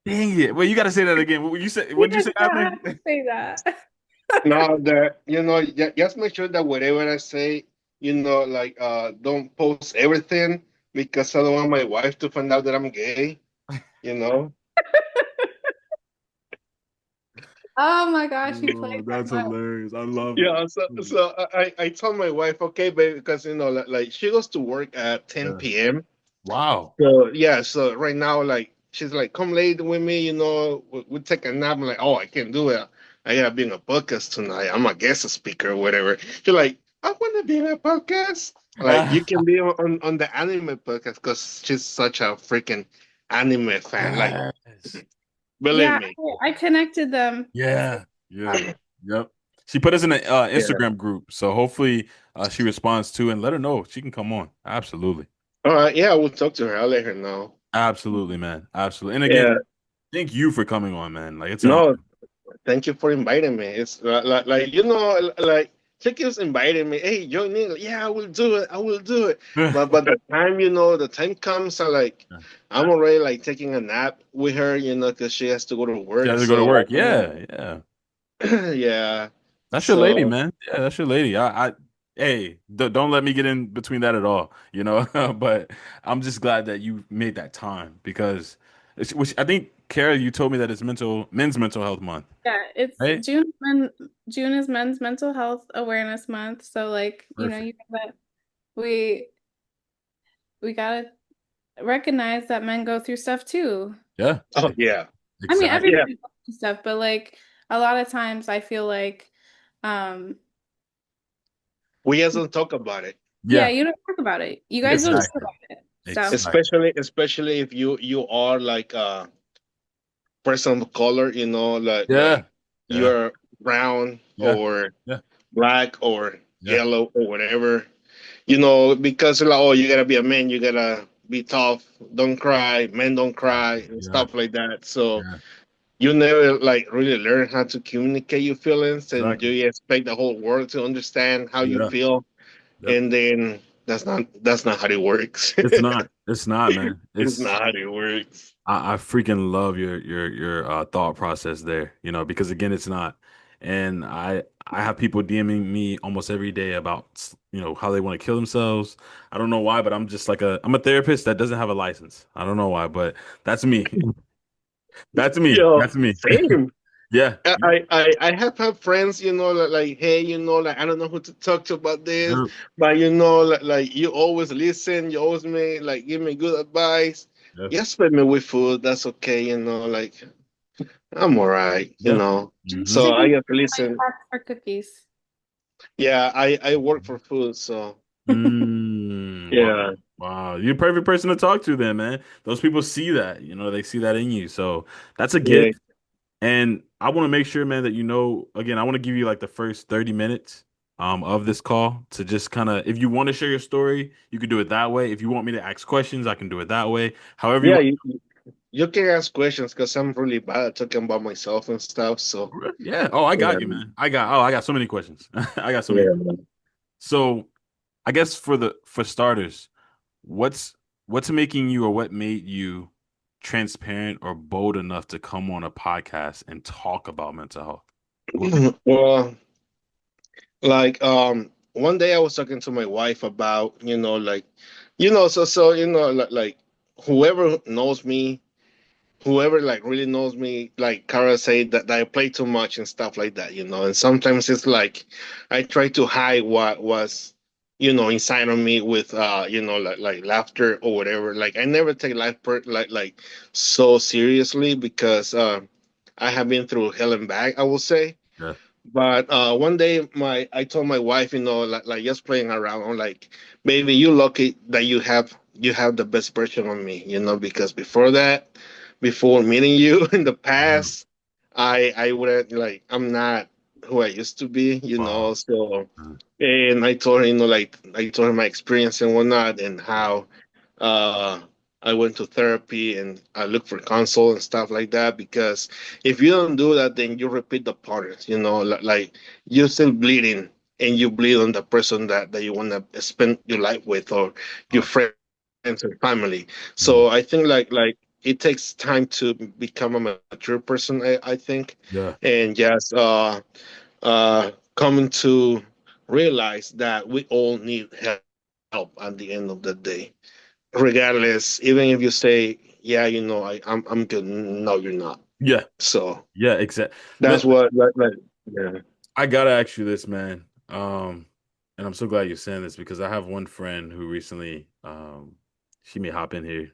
Dang it. Well, you got to say that again. What you say? You What did you did say, not Adley? have to say that. No, that just make sure that whatever I say, like don't post everything because I don't want my wife to find out that I'm gay. You know. Oh my gosh, you played Oh, that that's much. hilarious. I love it. Yeah, so I told my wife, okay, babe, because like she goes to work at Yeah. 10 p.m. Wow. So yeah, so right now, like she's like, come late with me, we take a nap. I'm like, oh, I can't do it. I gotta be in a podcast tonight. I'm a guest speaker or whatever. She's like, I want to be in a podcast. Like you can be on the anime podcast because she's such a freaking anime fan. Like, Yes. believe Yeah, me. I connected them. Yeah. Yeah. Yep. She put us in an Yeah. Instagram group, so hopefully she responds too, and let her know she can come on. Absolutely. All right. Yeah, we'll talk to her. I'll let her know. Absolutely, man. Absolutely. And again, Yeah. thank you for coming on, man. Like it's an No, honor. thank you for inviting me. It's like like she keeps inviting me. Hey, join in. Yeah, I will do it. I will do it. But the time the time comes. I'm already like taking a nap with her. Because she has to go to She work. has to go to So work. Yeah, yeah. yeah. That's your lady, So man. Yeah, that's your lady. Hey, don't let me get in between that at all, you know. But I'm just glad that you made that time because, which I think, Kara, you told me that it's men's mental health month, Yeah, it's right? June is Men's Mental Health Awareness Month. So like, Perfect. you know that we we gotta recognize that men go through stuff too. Yeah, oh yeah, I mean, exactly. yeah. everybody goes through stuff, but like a lot of times I feel like um We just don't talk about it. yeah, Yeah, you don't talk about it. You guys don't talk exactly. about it. So Exactly. Especially if you are like a person of color. Yeah, Like yeah, you're brown yeah, or yeah, black or yeah, yellow or whatever. Because like, oh, you gotta be a man, you gotta be tough, don't cry, men don't cry, exactly. and Yeah, stuff like that. So yeah, you never like really learn how to communicate your feelings, and exactly. you expect the whole world to understand how you Yeah, feel, yep. and then that's not how it works. It's not. It's not, man. It's It's not how it works. I freaking love your thought process there, you know, because again, it's not. And I have people DMing me almost every day about, how they want to kill themselves. I don't know why, but I'm a therapist that doesn't have a license. I don't know why, but that's me. That's me. Yo, That's me. same. Yeah. I have had friends, like, hey, like, I don't know who to talk to about this, Yep. but like you always listen, you always give me good advice. Yeah. Just feed me with food, that's okay, like I'm all right, Yeah. So she Hmm. I can have to listen. ask for cookies. Yeah, I work for food, so Wow. yeah, Wow. You're a perfect person to talk to then, man. Those people see that, they see that in you. So that's a yeah, gift. And I want to make sure, man, that again, I want to give you like the first 30 minutes of this call to just kind of, if you want to share your story, you can do it that way. If you want me to ask questions, I can do it that way. However you yeah. want. You can ask questions because I'm really bad at talking about myself and stuff. So Yeah. Oh, I got yeah, you, man. I got so many questions. I got so many. yeah. So I guess for starters, what's what's making you or what made you transparent or bold enough to come on a podcast and talk about mental health? What made Well, like one day I was talking to my wife about like so like whoever knows me, whoever like really knows me, like Kara said that I play too much and stuff like that, and sometimes it's like I try to hide what was inside of me with like laughter or whatever. Like I never take life like so seriously because I have been through hell and back, I will say. yeah. But one day, I told my wife, like just playing around. I'm like, baby, you lucky that you have the best version of me, because before that, before meeting you in the Yeah. past, I wouldn't like I'm not who I used to be, Wow. So, and I told her, like I told her my experience and whatnot, and how uh, I went to therapy and I looked for console and stuff like that because if you don't do that, then you repeat the patterns. Like you're still bleeding and you bleed on the person that you want to spend your life with or your Awesome. friends or family. Mhm. So I think like it takes time to become a mature person, I think, Yeah. and just coming to realize that we all need help at the end of the day, regardless. Even if you say, "Yeah, I'm good," no, you're not. Yeah. So Yeah, exactly. that's what, yeah. I gotta ask you this, man. And I'm so glad you're saying this because I have one friend who recently, she may hop in here.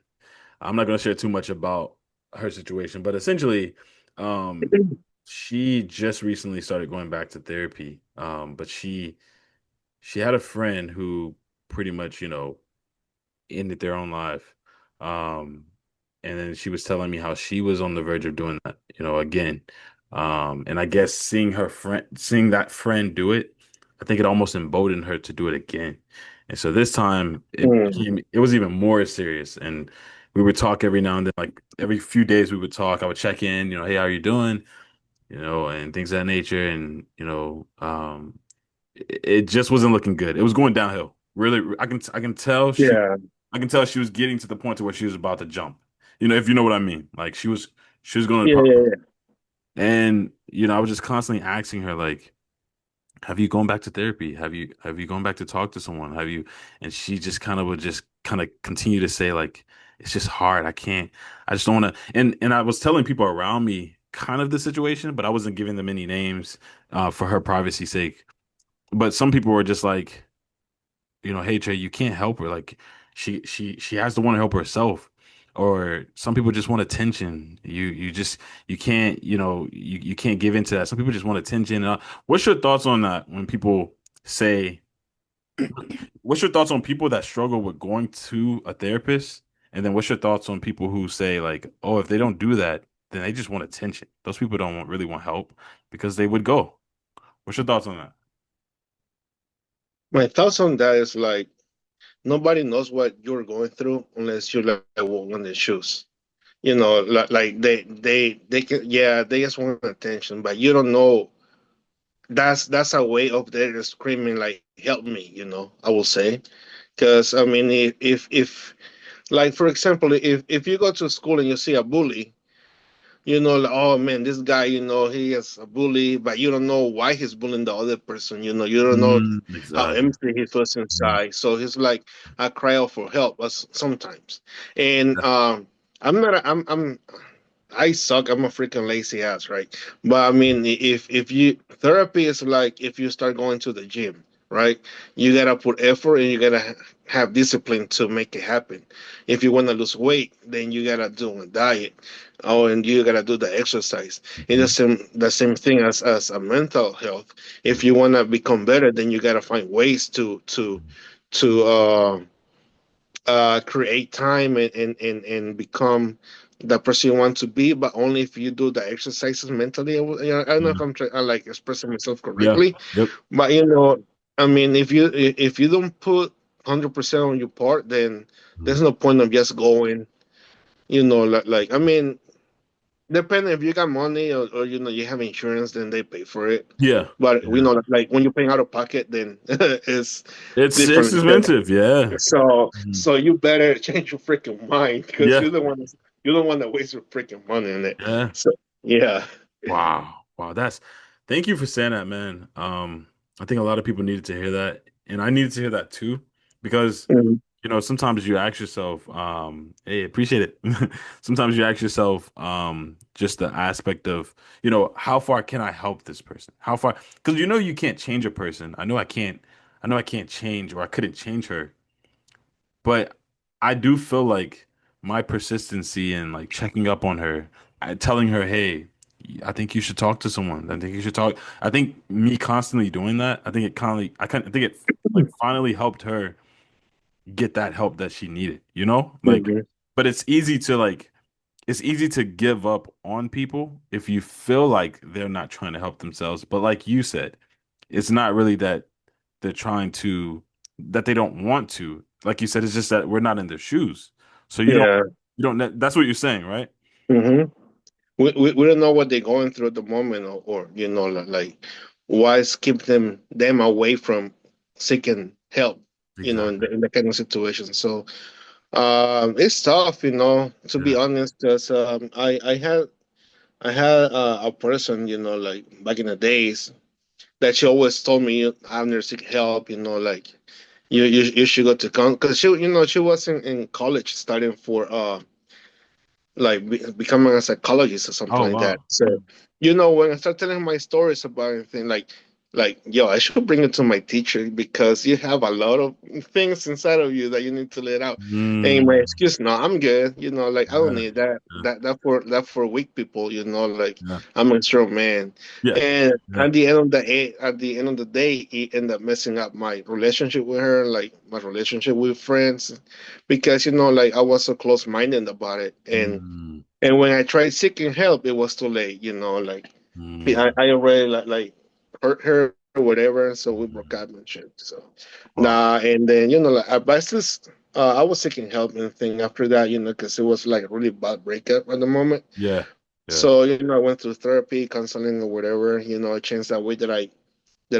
I'm not gonna share too much about her situation, but essentially, um, she just recently started going back to therapy. But she had a friend who pretty much, ended their own life. Um, and then she was telling me how she was on the verge of doing that, again. And I guess seeing that friend do it, I think it almost emboldened her to do it again. And so this time Mm. it was even more serious. And we would talk every now and then, like every few days we would talk. I would check in, hey, how are you doing? And things of that nature. And, it just wasn't looking good. It was going downhill. Really, Yeah, I can tell she was getting to the point to where she was about to jump. If you know what I mean. Like she was going to yeah, pop. yeah, And I was just constantly asking her like, have you gone back to therapy? Have you gone back to talk to someone? Have you? And she just kind of would just kind of continue to say like, it's just hard. I can't. I just don't want to. And I was telling people around me kind of the situation, but I wasn't giving them any names for her privacy sake. But some people were just like, hey Trey, you can't help her. Like she has to want to help herself. Or some people just want attention. You can't, you can't give into that. Some people just want attention. What's your thoughts on that when people say, what's your thoughts on people that struggle with going to a therapist? And then what's your thoughts on people who say like, oh, if they don't do that, then they just want attention. Those people don't really want help because they would go. What's your thoughts on that? my thoughts on that is like nobody knows what you're going through unless you like walk on their shoes. Like they can, yeah, they just want attention, but you don't know. That's a way of there screaming like, "Help me!" I will say, because I mean, if like for example, if you go to school and you see a bully, like, oh man, this guy, he is a bully, but you don't know why he's bullying the other person. You don't know how Exactly. empty he feels Mhm. inside. So he's like, I cry out for help sometimes. And Yeah. I'm not, I suck. I'm a freaking lazy ass, right? But I mean, if you therapy is like if you start going to the gym, right? You gotta put effort and you gotta have discipline to make it happen. If you want to lose weight, then you gotta do a diet. Oh, and you gotta do the exercise. It's Mhm. the same thing as a mental health. If you wanna become better, then you gotta find ways to create time and become the person you want to be, but only if you do the exercises mentally. I don't know if Yeah. I like expressing myself Yeah. correctly, Yep. but I mean, if you don't put 100% on your part, then Mhm. there's no point of just going. I mean, depending if you got money or you have insurance, then they pay for it. Yeah. But we Yeah. know that like when you're paying out of pocket, then it's It's different. expensive. Yeah. So Mhm. so you better change your freaking mind because Yeah. you don't want to waste your freaking money on it. Yeah. So yeah. Wow. Wow. Thank you for saying that, man. I think a lot of people needed to hear that. And I needed to hear that too, because, Mhm. sometimes you ask yourself, hey, appreciate it. Sometimes you ask yourself, just the aspect of, how far can I help this person? How far? Because you can't change a person. I know I can't change or I couldn't change her. But I do feel like my persistency and like checking up on her, telling her, "Hey, I think you should talk to someone. I think you should talk." I think me constantly doing that, I think it like finally helped her get that help that she needed, Like, Mhm. but it's easy to give up on people if you feel like they're not trying to help themselves. But like you said, it's not really that they're trying to that they don't want to. Like you said, it's just that we're not in their shoes. So Yeah. that's what you're saying, right? hmm we don't know what they're going through at the moment, or like what's keep them away from seeking help. In Exactly. the kind of situation. So It's tough, to be Yeah. honest, because I had a person, like back in the days that she always told me, I'm there seek help, like you should go to because she was in college studying for like becoming a psychologist or something Oh like that. wow. So, when I start telling my stories about anything, like yo, I should bring it to my teacher because you have a lot of things inside of you that you need to let out. And my Mm. excuse, no, I'm good. Like I don't Yeah. need that. Yeah. That for weak people. Like Yeah. I'm a strong man. Yeah. And Yeah. at the end of the day, it ended up messing up my relationship with her, like my relationship with friends, because like I was so close minded about it, Mm. and when I tried seeking help, it was too late. Like I, Mm. I already like hurt her or whatever, so we broke Mm. up and shit. So Wow. and then like I was seeking help and thing after that, because it was like a really bad breakup at the moment. Yeah. Yeah. So I went through therapy, counseling, or whatever. I changed that way that I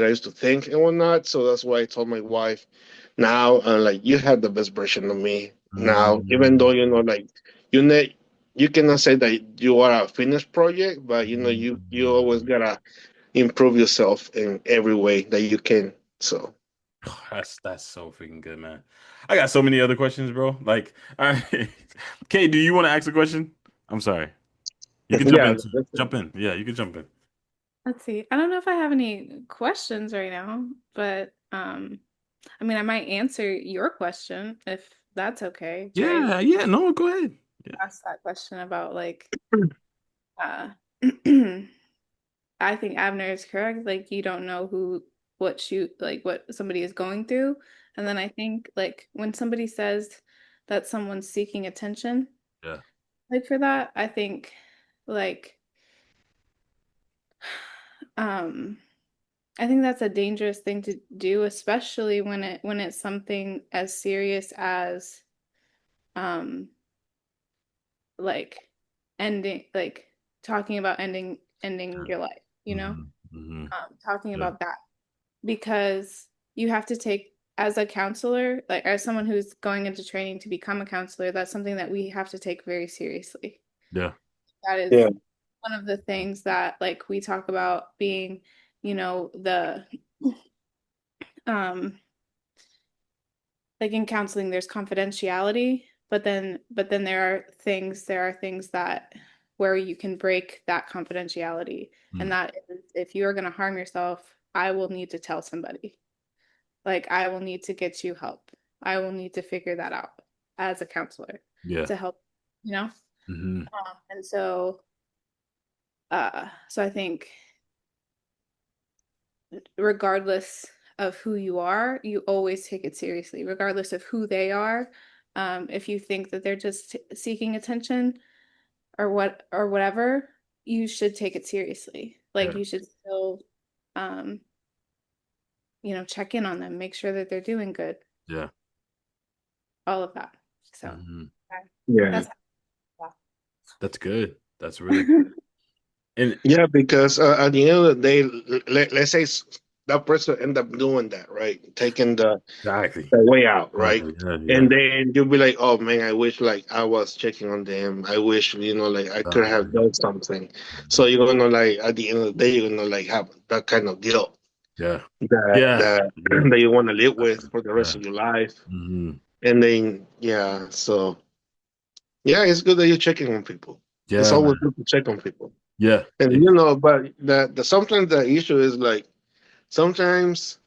used to think and whatnot. So that's why I told my wife, now, like you have the best version of me now, even though Mm. like you ne- you cannot say that you are a finished project, but you always Mm. gotta improve yourself in every way that you can. So That's so freaking good, man. I got so many other questions, bro. Like, all right. Kate, do you want to ask a question? I'm sorry. You can jump yeah, in too. Jump in. Yeah, you can jump in. Let's see. I don't know if I have any questions right now, but I mean, I might answer your question if that's okay. Should Yeah, yeah, no, go ahead. Yeah. I ask that question about like uh I think Abner is correct. Like you don't know what somebody is going through. And then I think like when somebody says that someone's seeking attention, Yeah. like for that, I think like um I think that's a dangerous thing to do, especially when it's something as serious as um like ending like talking about ending your life, Mm-hmm. Hmm. talking Yeah. about that because you have to take as a counselor, like as someone who's going into training to become a counselor, that's something that we have to take very seriously. Yeah. That yeah, is one of the things that like we talk about being, the um like in counseling there's confidentiality, but then there are things that where you can break that confidentiality, and Mm. that is if you are going to harm yourself, I will need to tell somebody. Like I will need to get you help. I will need to figure that out as a counselor Yeah. to help, you know? Hmm. And so I think regardless of who you are, you always take it seriously, regardless of who they are. If you think that they're just seeking attention or whatever, you should take it seriously. Like Yeah. you should still, um, check in on them, make sure that they're doing good, Yeah. all of that. So Hmm. okay. yeah, That's how That's good. That's really I feel. and yeah. Because at the end of the day, let's say that person end up doing that, right? Taking exactly. the way out, right? Exactly. Yeah, yeah. And then you'll be like, oh man, I wish like I was checking on them. I wish, like I could have Exactly. done something. So Mhm. you're gonna like at the end of the day, you're gonna like have that kind of guilt Yeah. that Yeah. that Yeah. that you want to live with Exactly. for the rest Yeah. of your life. Hmm. And then yeah, so yeah, it's good that you're checking on people. It's Yeah, always man. good to check on people. Yeah. And but the sometimes the issue is like sometimes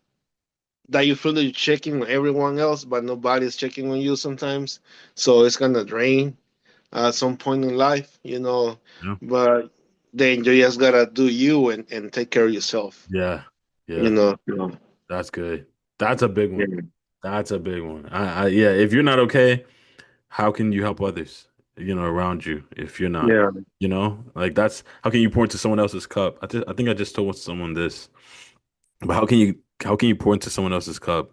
that you feel that you're checking on everyone else, but nobody's checking on you sometimes. So it's gonna drain at some point in life, Yeah. but then you just gotta do you and take care of yourself, Yeah. you Yeah. know. So, That's good. That's a big yeah, one. That's a big one. Yeah, if you're not okay, how can you help others, around you if you're not, yeah, like that's how can you pour into someone else's cup? I think I just told someone this, but how can you pour into someone else's cup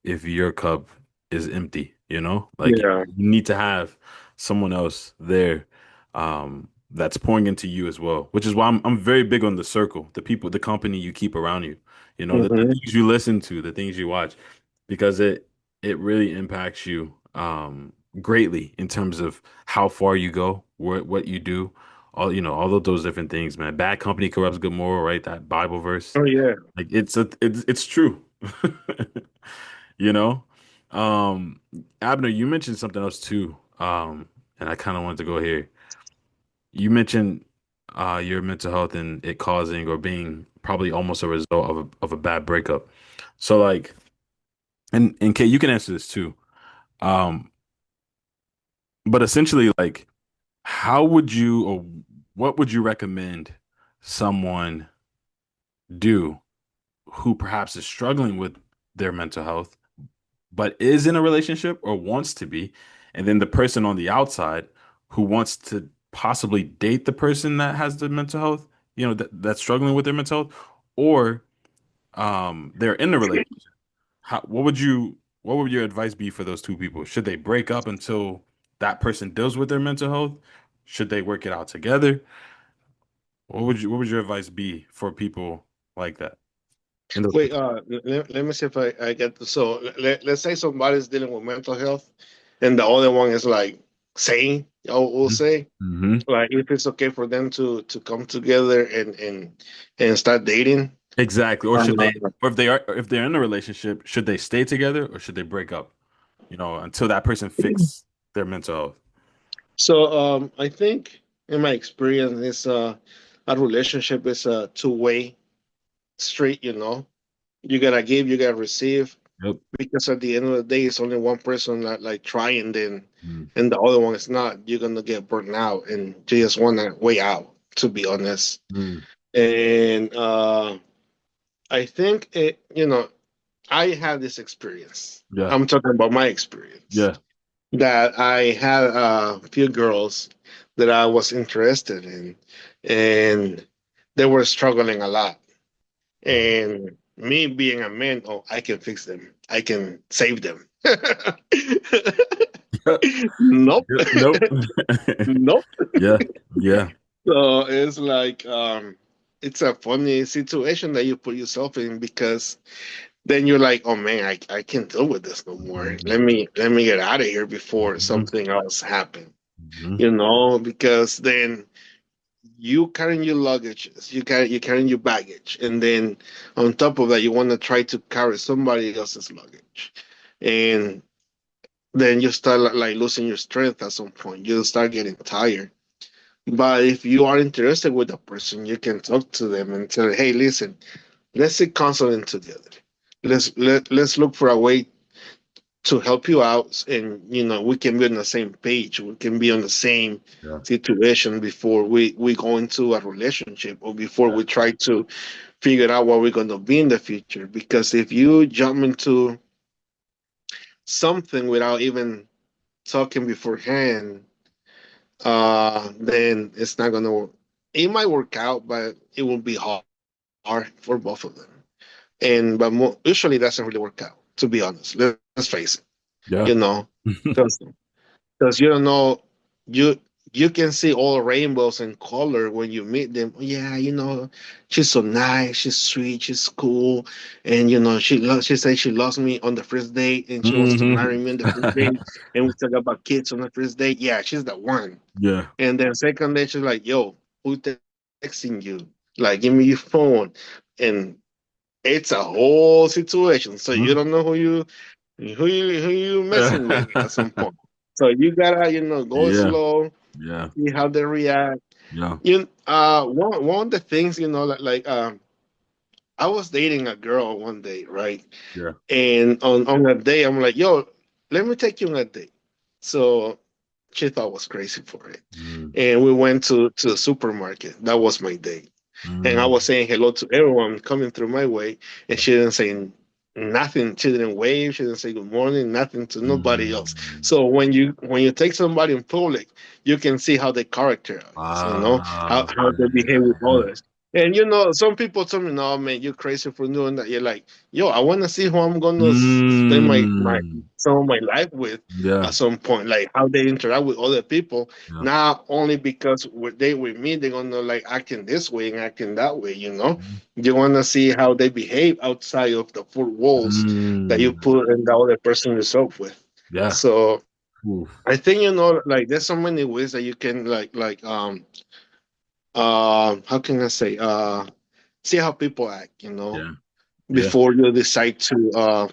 if your cup is empty, Like yeah, you need to have someone else there that's pouring into you as well, which is why I'm very big on the circle, the people, the company you keep around you, the hmm, things you listen to, the things you watch, because it really impacts you. greatly in terms of how far you go, what you do, all of those different things, man. Bad company corrupts good moral, right? That Bible verse. Oh yeah. Like it's true. You know? Um, Abner, you mentioned something else too. And I kind of wanted to go here. You mentioned your mental health and it causing or being probably almost a result of a bad breakup. So like, and Kate, you can answer this too. Um, but essentially, like, how would you or what would you recommend someone do who perhaps is struggling with their mental health, but is in a relationship or wants to be, and then the person on the outside who wants to possibly date the person that has the mental health, that's struggling with their mental health, or they're in a relationship. What would your advice be for those two people? Should they break up until that person deals with their mental health? Should they work it out together? What would your advice be for people like that? In those Wait, let me see if I get this. So let's say somebody's dealing with mental health and the other one is like sane, we'll say. hmm Like if it's okay for them to come together and start dating. Exactly. Or Uh, should they, or if they're in a relationship, should they stay together or should they break up? Until that person fix their mental health. so I think in my experience is a relationship is a two-way street, you know. You gotta give, you gotta receive, Yep. because at the end of the day it's only one person that like trying then Mm, and the other one is not. You're gonna get burnt out and you just wanna way out, to be honest. mm, And I think I had this experience. yeah. I'm talking about my experience Yeah. that I had a few girls that I was interested in, and they were struggling a lot. Mm. And me being a man, oh, I can fix them. I can save them. Nope. Yep. Nope. Nope. Yeah. Yeah. So it's like it's a funny situation that you put yourself in, because then you're like, oh man, I can't deal with this no more. hmm Let me get out of here before hmm something else happens. hmm Because then you carrying your luggage, you carrying your baggage, and then on top of that, you want to try to carry somebody else's luggage, and then you start like losing your strength at some point. You start getting tired. But if you are interested with a person, you can talk to them and tell, hey, listen, let's seek counseling together. Let's look for a way to help you out, and we can be on the same page, we can be on the same Yeah. situation before we go into a relationship, or before we try to figure out what we're going to be in the future. Because if you jump into something without even talking beforehand, then it's not going to work. It might work out, but it will be hard for both of them. And but usually it doesn't really work out, to be honest. Let's face it, Yeah. you know. Because you don't know, you you can see all rainbows and color when you meet them. "Oh, yeah, she's so nice, she's sweet, she's cool, and she said she loves me on the first date, and she wants to hmm marry me on the first date, and we talk about kids on the first date. Yeah, she's the one." Yeah. And then second day, she's like, "Yo, who texting you? Like, give me your phone." And it's a whole situation. So you Mhm. don't know who you messing with at some point. So you gotta, go Yeah. slow, Yeah. see how they react. Yeah. One of the things, I was dating a girl one day, right? Yeah. And on a day, I'm like, yo, let me take you on a date. So she thought I was crazy for it. Mm, And we went to the supermarket. That was my date. And I mm, was saying hello to everyone coming through my way, and she didn't say nothing. She didn't wave. She didn't say good morning. Nothing to nobody else. mm. So when you take somebody in public, you can see how they characterize. How they behave with Yeah. others. And some people tell me, "No, man, you're crazy for doing that." You're like, "Yo, I want to see who I'm gonna spend my Mm. some of my life with Yeah. at some point, like how they interact with other people, Yeah. not only because they with me, they're gonna like acting this way and acting that way. Mm. You wanna see how they behave outside of the four walls that you Mm. put in the other person yourself with. Yeah. So. Oof. I think like there's so many ways that you can how can I say see how people act, Yeah. Yeah. before you decide to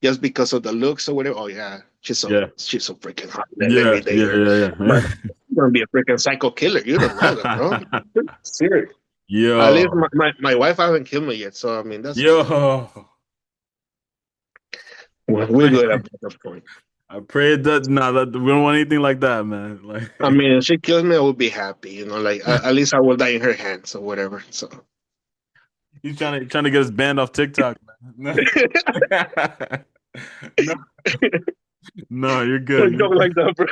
just because of the looks or whatever. Oh yeah, Yeah. she's so freaking hot. Let Yeah. me date Yeah. her. Yeah. But Yeah. you're gonna be a freaking psycho killer. You don't know that, bro. Serious. At least Yo. my wife hasn't killed me yet, so I mean that's Yo. good. We're good at that point. I pray that nah, that we don't want anything like that, man. Like I mean, if she kills me, I would be happy. Like at least I will die in her hands or whatever. So he's trying to get us banned off TikTok, man. No, no, you're good. don't You're like that, bro.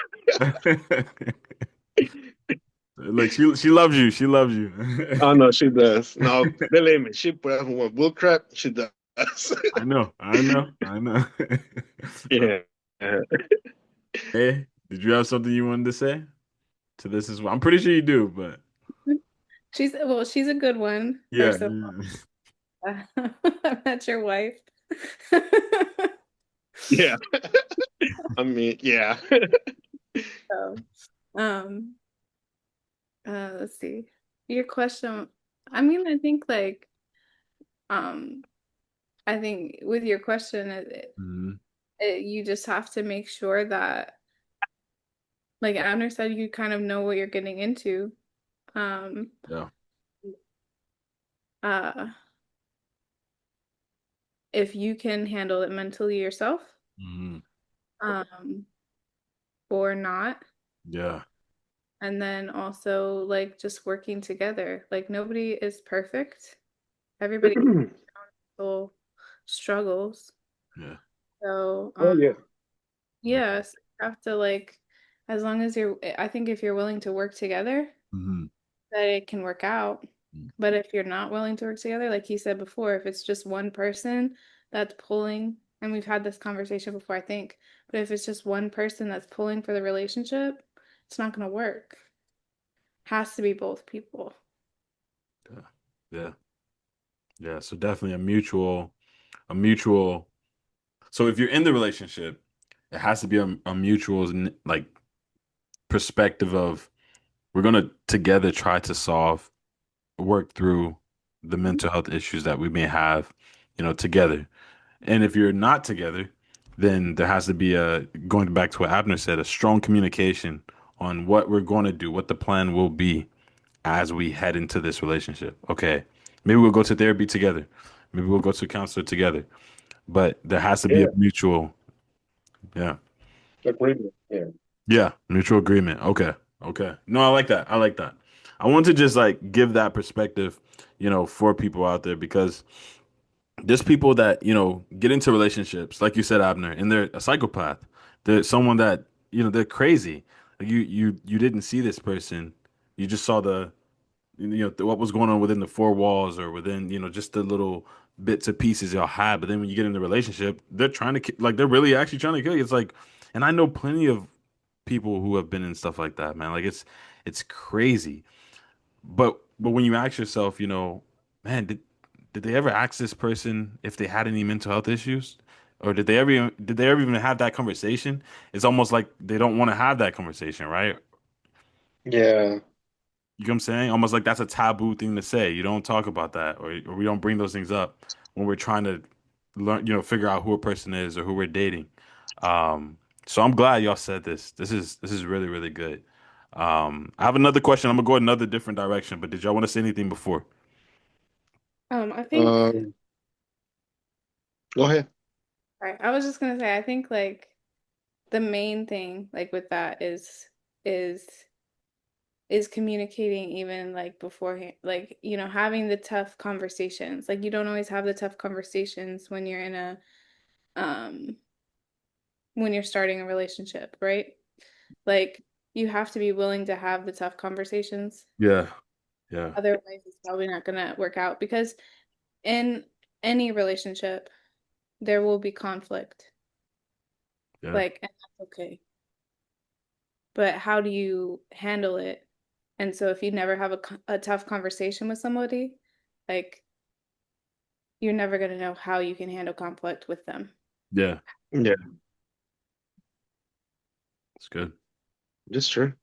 good. Look, she loves you. She loves you. Oh no, she does. No, believe me, she put up with bull crap. She does. I know. I know. I know. Yeah. Hey, did you have something you wanted to say to this as well? I'm pretty sure you do, but She's a good one, yeah. first of all. I met your wife. Yeah. I mean, yeah. So, um, let's see. Your question, I mean, um, I think with your question, Mhm. you just have to make sure that, like Abner said, you kind of know what you're getting into. Um, Yeah. uh, if you can handle it mentally yourself, Mhm. um, or not. Yeah. And then also like just working together. Like nobody is perfect. Everybody still struggles. Yeah. So, Oh yeah. yes, you have to like, as long as I think if you're willing to work together, Mm-hmm. that it can work out. But if you're not willing to work together, like he said before, if it's just one person that's pulling, and we've had this conversation before, I think, but if it's just one person that's pulling for the relationship, it's not going to work. Has to be both people. Yeah. Yeah. Yeah. So definitely a mutual. So if you're in the relationship, it has to be a mutual like perspective of we're gonna together try to work through the mental health issues that we may have, together. And if you're not together, then there has to be going back to what Abner said, a strong communication on what we're going to do, what the plan will be as we head into this relationship. Okay, maybe we'll go to therapy together. Maybe we'll go to a counselor together. But there has to be a Yeah. mutual, yeah, Agreement. Yeah. yeah, mutual agreement. Okay, okay. No, I like that. I like that. I want to just like give that perspective, for people out there because there's people that get into relationships like you said, Abner, and they're a psychopath. They're someone that they're crazy. Like, you didn't see this person. You just saw what was going on within the four walls or within just the little bits and pieces y'all had. But then when you get in the relationship, they're trying to like they're really actually trying to kill you. It's like, and I know plenty of people who have been in stuff like that, man. Like it's crazy. But when you ask yourself, man, did they ever ask this person if they had any mental health issues? Or did they ever even have that conversation? It's almost like they don't want to have that conversation, right? Yeah. You know what I'm saying? Almost like that's a taboo thing to say. You don't talk about that, or we don't bring those things up when we're trying to learn, figure out who a person is or who we're dating. So I'm glad y'all said this. This is really, really good. I have another question. I'm gonna go another different direction, but did y'all want to say anything before? I think, Um. Go ahead. right, I was just gonna say, I think like the main thing like with that is is communicating even like beforehand, like having the tough conversations. Like you don't always have the tough conversations when you're in a um when you're starting a relationship, right? Like you have to be willing to have the tough conversations. Yeah, yeah, Otherwise, it's probably not gonna work out because in any relationship, there will be conflict. yeah, Like, and that's okay. But how do you handle it? And so if you never have a tough conversation with somebody, like you're never going to know how you can handle conflict with them. yeah. Yeah. It's good. Just true.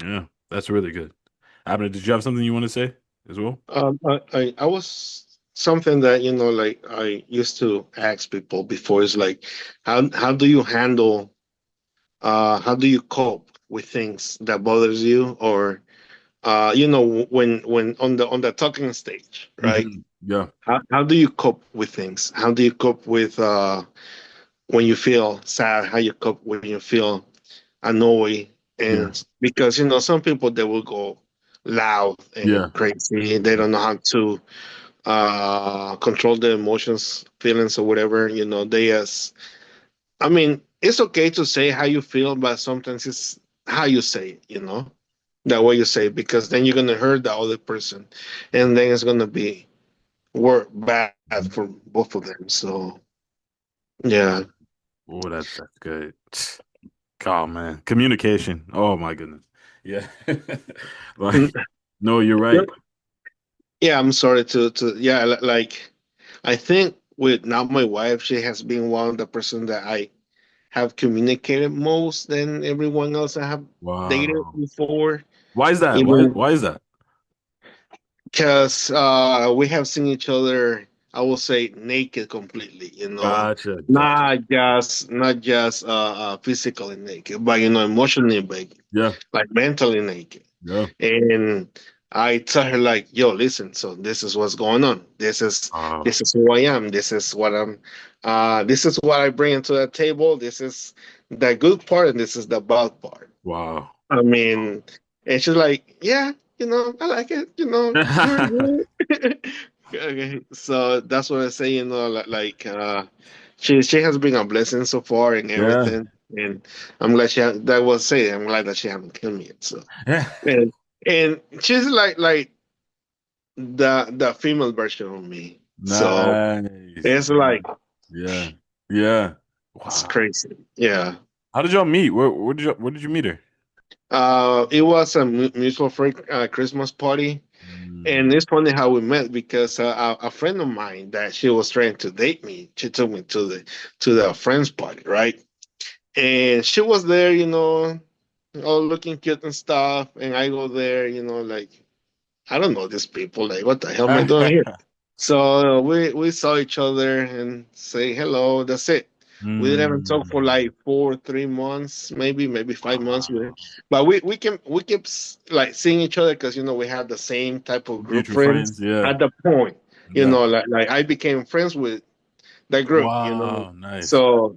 Yeah, that's really good. Abner, did you have something you want to say as well? I was something that like I used to ask people before is like, how do you handle, how do you cope with things that bothers you, or when on the talking stage, right? Yeah, How do you cope with things? How do you cope with when you feel sad? How you cope when you feel annoyed? yeah, And because some people, they will go loud yeah, and crazy. They don't know how to control their emotions, feelings, or whatever. They as I mean, it's okay to say how you feel, but sometimes it's how you say it. That way you say it, because then you're gonna hurt the other person, and then it's gonna be work bad for both of them. So yeah. Oh, that's good. Oh man, communication. Oh my goodness. Yeah. Mm, Like, no, you're yep. right. Yeah, I'm sorry to yeah, like I think with now my wife, she has been one of the person that I have communicated most than everyone else I have dated Wow. before. Why is that? Why Even why is that? because we have seen each other, I will say, naked completely. Gotcha, gotcha. Not just physically naked, but emotionally naked, Yeah, like mentally naked. yeah. And I tell her like, "Yo, listen. So this is what's going on. Oh, This is who I am. This is what I'm. This is what I bring into the table. This is the good part, and this is the bad part." wow. I mean, and she's like, "Yeah, I like it. You're good." Okay, so that's what I say. She has been a blessing so far and Yeah. everything, and I'm glad that was say. I'm glad that she haven't killed me yet. So Yeah. and and she's like the female version of me. So Nice. it's like Yeah. Yeah. it's Wow. crazy. Yeah. How did y'all meet? Where did you meet her? It was a mutual friend Christmas party. Mm. And it's funny how we met, because a friend of mine that she was trying to date me, she took me to the friends party, right? And she was there, all looking cute and stuff. And I go there, like, I don't know these people. Like, what the hell am I doing here? So we saw each other and say hello. That's it. We didn't even talk for Mm. like 3 months, maybe 5 months. Wow. But we kept like seeing each other, because we had the same type of group Mutual friends friends. Yeah. at the point. Yeah. Like I became friends with that group. Wow. Nice. So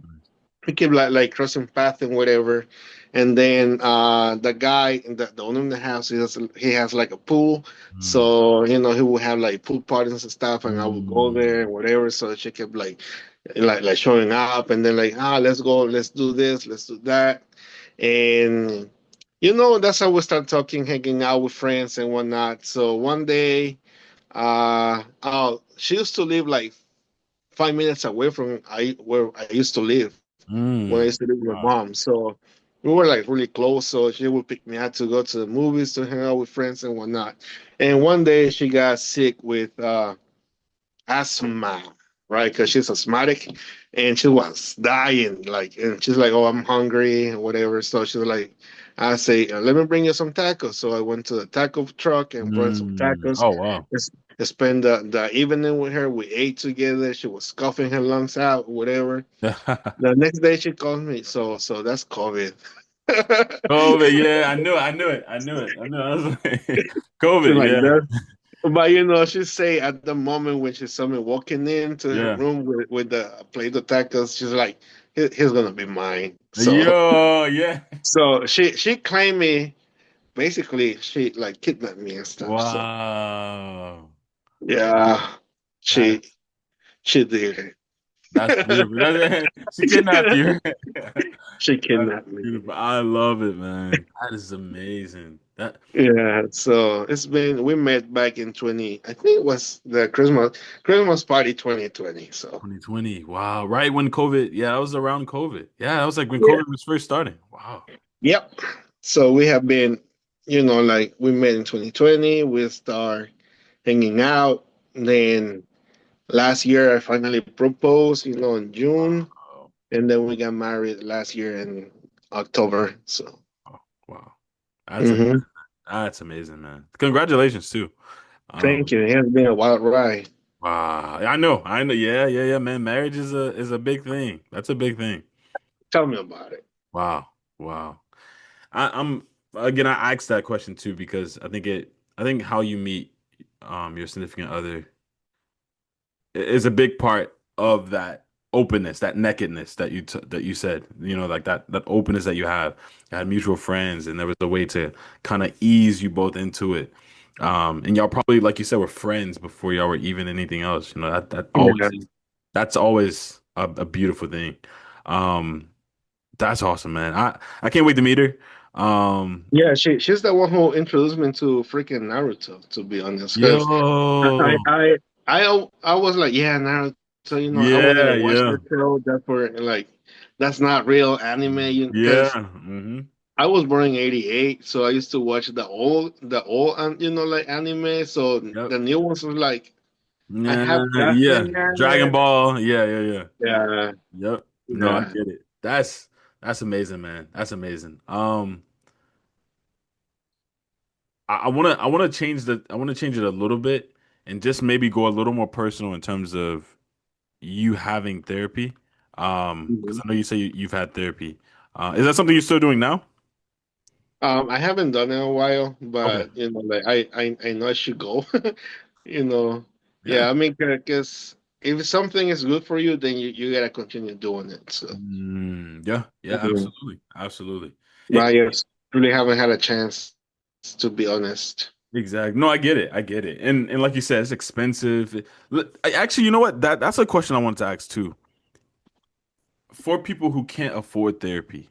we keep like crossing paths and whatever. And then the guy, the owner of the house, he has like a pool. Mm. So he will have like pool parties and stuff, and I would go there Mm. and whatever. So she kept like showing up, and then like, let's go, let's do this, let's do that. And that's how we start talking, hanging out with friends and whatnot. So one day, she used to live like 5 minutes away from where I used to live when I used to Mm. live with my Wow. mom. So we were like really close. So she would pick me up to go to the movies, to hang out with friends and whatnot. And one day she got sick with asthma, right? Because she's asthmatic, and she was dying. Like, and she's like, "Oh, I'm hungry," and whatever. So she was like, "I say, let me bring you some tacos." So I went to the taco truck and brought some Mm. tacos. Oh wow. I spent the evening with her. We ate together. She was coughing her lungs out, whatever. The next day she called me. So that's COVID. COVID, yeah, I knew it. I knew it. I knew it. I knew it. I was like, She's COVID, like yeah. that. But she say at the moment when she saw me walking into her Yeah. room with the plate of tacos, she's like, He's gonna be mine." So Yo, yeah. so she claimed me. Basically, she like kidnapped me and stuff. So Wow. yeah, she That's she did that's it. beautiful. She kidnapped you. She That's kidnapped me. beautiful. I love it, man. That is amazing. That Yeah, so we met back in 20, I think it was the Christmas party 2020. So 2020. Wow. Right when COVID, yeah, I was around COVID. Yeah, I was like when yeah, COVID was first starting. Wow. yep. So we have been, like we met in 2020. We start hanging out. Then last year I finally proposed, in June, Wow. and then we got married last year in October. So, Oh, wow. That's amazing. hmm That's amazing, man. Congratulations too. thank Um, you. It has been a wild ride. wow. I know. Yeah, yeah, yeah, man. Marriage is a big thing. That's a big thing. Tell me about it. Wow. Wow. I'm again I asked that question too because I think how you meet your significant other is a big part of that openness, that nakedness that that you said, like that openness that you have. You had mutual friends, and there was a way to kind of ease you both into it. And y'all probably, like you said, were friends before y'all were even anything else. Yeah, That's always a beautiful thing. Um, that's awesome, man. I can't wait to meet her. Um, yeah. She's the one who introduced me to freaking Naruto. To be honest, because I yo, I I was like, yeah, Naruto. I wanted to yeah, watch yeah, the show. That's for like, that's not real anime. yeah. Because Hmm. I was born in '88, so I used to watch the old, like anime. So Yep. the new ones was like, I Yeah, have yeah. nothing, Dragon man. Ball. Yeah, yeah, yeah. Yeah, Yep. No, I yeah. get it. That's amazing, man. That's amazing. I wanna change I wanna change it a little bit and just maybe go a little more personal in terms of you having therapy. Because Mhm. I know you say you've had therapy. Is that something you're still doing now? I haven't done it in a while, Okay. but like I know I should go. you know, Yeah. yeah. I mean, because if something is good for you, then you gotta continue doing it. So, Yeah, yeah, mhm. absolutely. Absolutely. But I just really haven't had a chance, to be honest. Exactly. No, I get it. I get it. And like you said, it's expensive. Actually, you know what? That's a question I wanted to ask too. For people who can't afford therapy,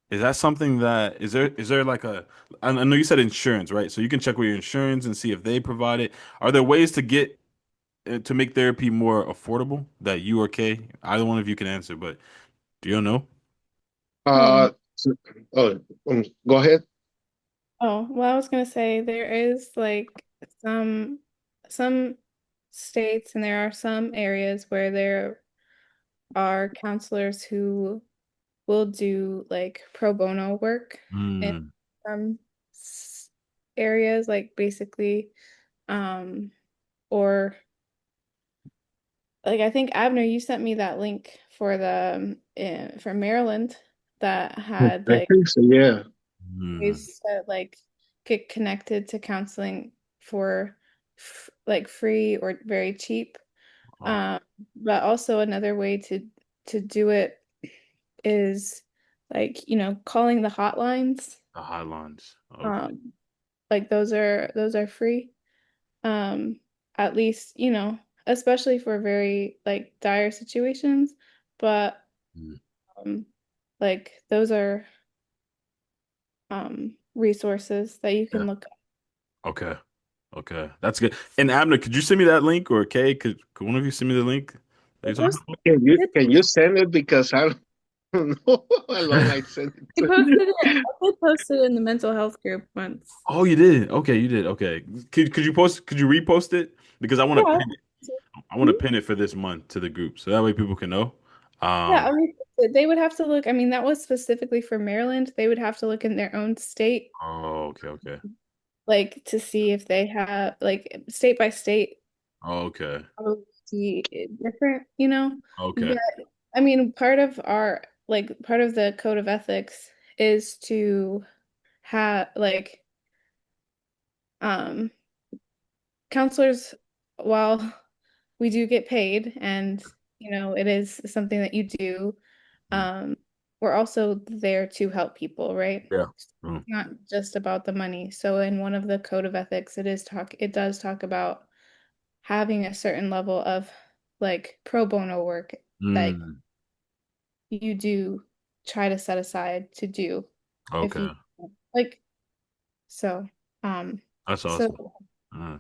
is that something that is there like I know you said insurance, right? So you can check with your insurance and see if they provide it. Are there ways to get to make therapy more affordable that you or Kay, either one of you can answer, but do you know? Um, So, oh, go ahead. well, I was gonna say there is like some states and there are some areas where there are counselors who will do like pro bono work in Mm, some areas, like basically, um, or like I think Abner, you sent me that link for the for Maryland that had I like think so. Yeah. mm, ways to like get connected to counseling for like free or very cheap. oh, Um, but also another way to do it is like, calling the hotlines. the hotlines. Okay. Um, like those are free. Um, at least, especially for very like dire situations, but Mm, um like those are resources that you yeah. can look up. Okay. Okay, that's good. And Abner, could you send me that link, or Kay, could one of you send me the link that you're talking about? Can you send it, because I don't know how long I sent it I to. posted it. I did post it in the mental health group once. Oh, you did. Okay, you did. Okay. Could you post? Could you repost it? Because I want to Yeah. pin it. I want to Mhm. pin it for this month to the group, so that way people can know. Yeah, Um. I mean, they would have to look. I mean, that was specifically for Maryland. They would have to look in their own state, Oh, okay. Okay. like to see if they have, like, state by state, Okay. probably different, Okay. But I mean, part of the code of ethics is to have like um counselors, while we do get paid and it is something that you do, Mm, um we're also there to help people, right? yeah. It's Mm, not just about the money. So in one of the code of ethics, it does talk about having a certain level of like pro bono work that mm, you do try to set aside to do if you okay. like. So That's so awesome. Uh,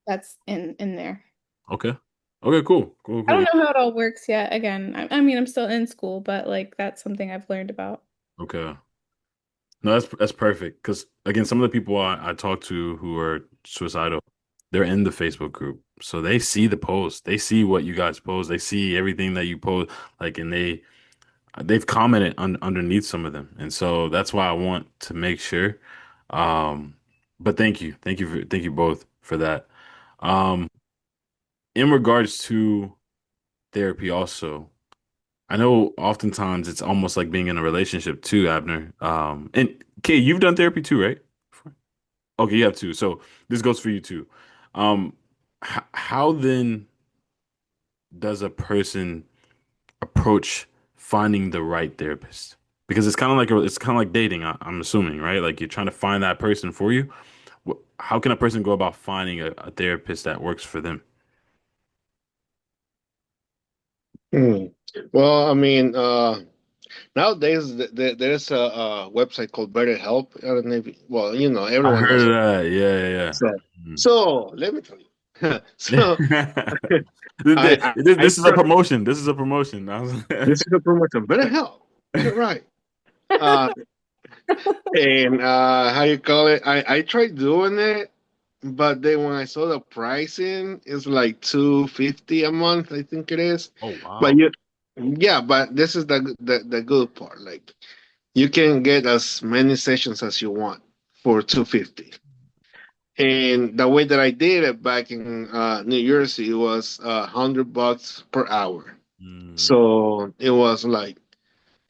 that's in there. okay. Okay. Cool. Cool. I don't Cool. know how it all works yet. Again, I mean, I'm still in school, but like that's something I've learned about. Okay. No, that's perfect. Because again, some of the people I talk to who are suicidal, they're in the Facebook group, so they see the post, they see what you guys post, they see everything that you post, like, and they've commented underneath some of them, and so that's why I want to make sure. Um, but thank you both for that. Um, in regards to therapy, also, I know oftentimes it's almost like being in a relationship too, Abner. And Kay, you've done therapy too, right? Okay, you have two. So this goes for you too. Um, how then does a person approach finding the right therapist? Because it's kind of like dating. I'm assuming, right? Like you're trying to find that person for you. How can a person go about finding a therapist that works for them? Hmm. Well, I mean, nowadays there's a website called BetterHelp. I don't know if well, I everyone heard knows of it. that. Yeah, So, yeah, so let me tell you. So yeah. I This is a try. promotion. This is a promotion. This is a promotion. BetterHelp. Get it right. Uh, and how you call it? I tried doing it, but then when I saw the pricing, it's like 250 a month. I think it is. Oh But wow. you, yeah. But this is the good part. Like you can get as many sessions as you want for 250. And the way that I did it back in New Jersey was $100 per hour. Mm, So it was like,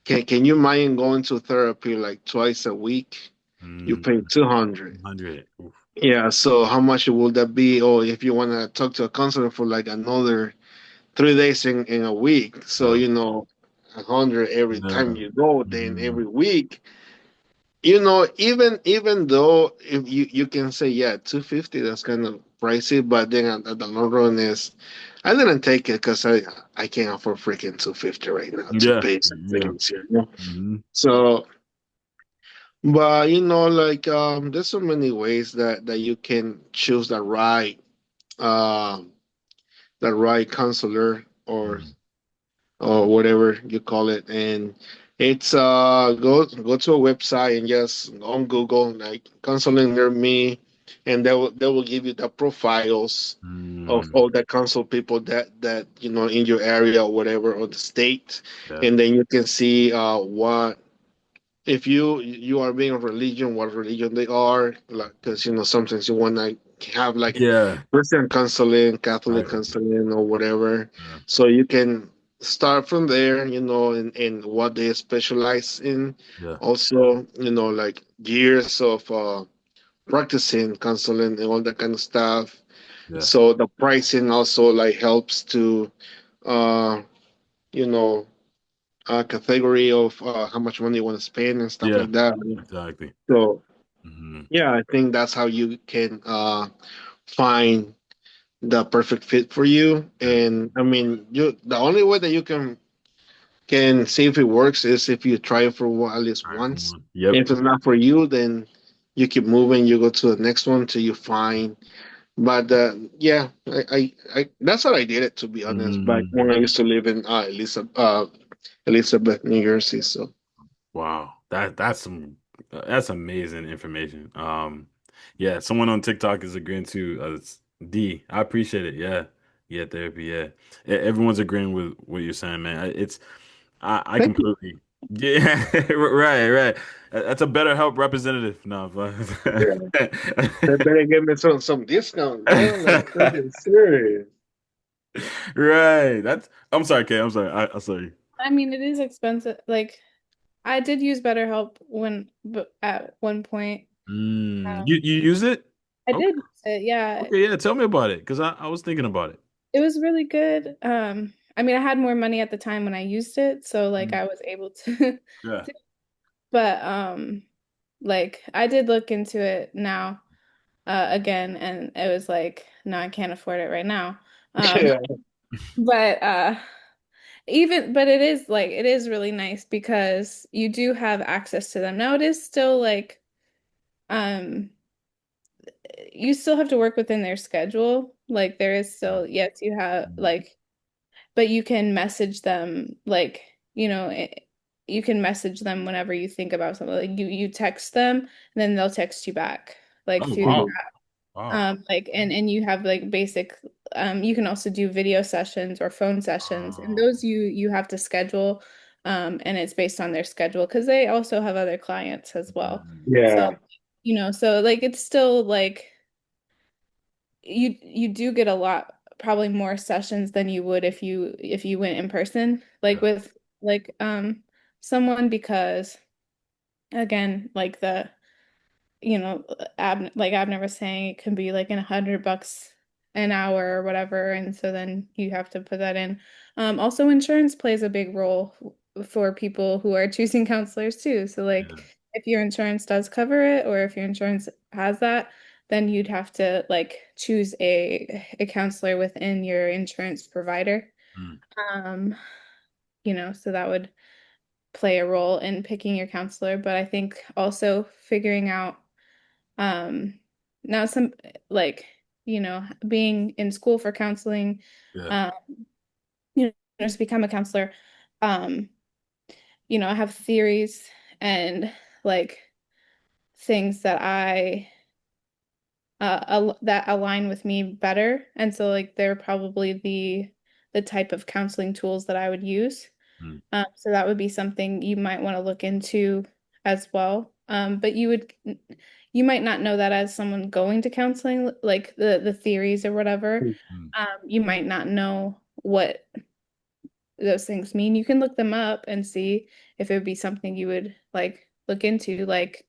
can you mind going to therapy like twice a week? You mm, pay 200. 100. Oof. Yeah. So how much would that be? Or if you want to talk to a counselor for like another 3 days in a week, so Yeah. 100 every time Yeah. you go, then Mm, every week. Even though if you can say yeah, 250 that's kind of pricey, but then at the long run is I didn't take it because I can't afford freaking 250 right now to yeah. pay some Yeah. things here. Hmm. So, but like there's so many ways that you can choose um the right counselor or whatever you call it. And it's go to a website and just on Google like counseling near me, and they will give you the profiles of Mm, all the council people that in your area or whatever or the state, yeah. and then you can see what if you are being a religion, what religion they are, like because sometimes you want to have like Yeah. Christian counseling, Catholic Right. counseling, or whatever. Yeah. So you can start from there, in what they specialize in. Yeah. Also, like years of practicing counseling and all that kind of stuff. Yeah. So the pricing also like helps to, uh, you know, category of how much money you want to spend and stuff Yeah. like that. Exactly. So Hmm. yeah, I think that's how you can find the perfect fit for you. Yeah. And I mean, the only way that you can see if it works is if you try it for at least All right. Come once. on. Yep. If it's not for you, then you keep moving. You go to the next one till you find. But yeah, I that's what I did it to be honest. Back when I Mm. used to live in Elizabeth, New Jersey. So Wow, that's amazing information. Yeah, someone on TikTok is agreeing to it's D. I appreciate it. Yeah, yeah, therapy. Yeah, everyone's agreeing with what you're saying, man. I thank you. completely. Yeah, right, right. That's a better help representative. No, but Yeah, they better give me some discount, bro. Like freaking serious. right. That's. I'm sorry, Kay. I'm sorry. I'm sorry. I mean, it is expensive. Like, I did use BetterHelp but at one point. You use it? I Okay. did use it, yeah. Okay. Yeah. Tell me about it, because I was thinking about it. It was really good. I mean, I had more money at the time when I used it, so like Mm. I was able to, Yeah. but like I did look into it now again, and it was like, no, I can't afford it right now. Um, Yeah. but but it is really nice because you do have access to them. Now it is still like um you still have to work within their schedule. Like there is Yeah. still, yes, you have Mm. like, but you can message them like, you can message them whenever you think about something. Like you text them and then they'll text you back like Oh through the Mhm. wow. Wow. like and you have like basic you can also do video sessions or phone sessions, and Wow. those you have to schedule. and it's based on their schedule because they also have other clients as well. So, Yeah. so like it's still like you do get a lot, probably more sessions than you would if you went in person, like Yeah. with like someone because again, like the Abner was saying, it can be like in $100 an hour or whatever, and so then you have to put that in. Also, insurance plays a big role for people who are choosing counselors too. So, like, Yeah. if your insurance does cover it, or if your insurance has that, then you'd have to like choose a counselor within your insurance provider. Mm. Um, so that would play a role in picking your counselor, but I think also figuring out um, now some like, being in school for counseling, Yeah. um, to become a counselor, um, I have theories and like things that that align with me better. And so like they're probably the type of counseling tools that I would use. Mm. So that would be something you might want to look into as well. But you might not know that as someone going to counseling, like the theories or whatever. Mm. You might not know what those things mean. You can look them up and see if it would be something you would like look into, like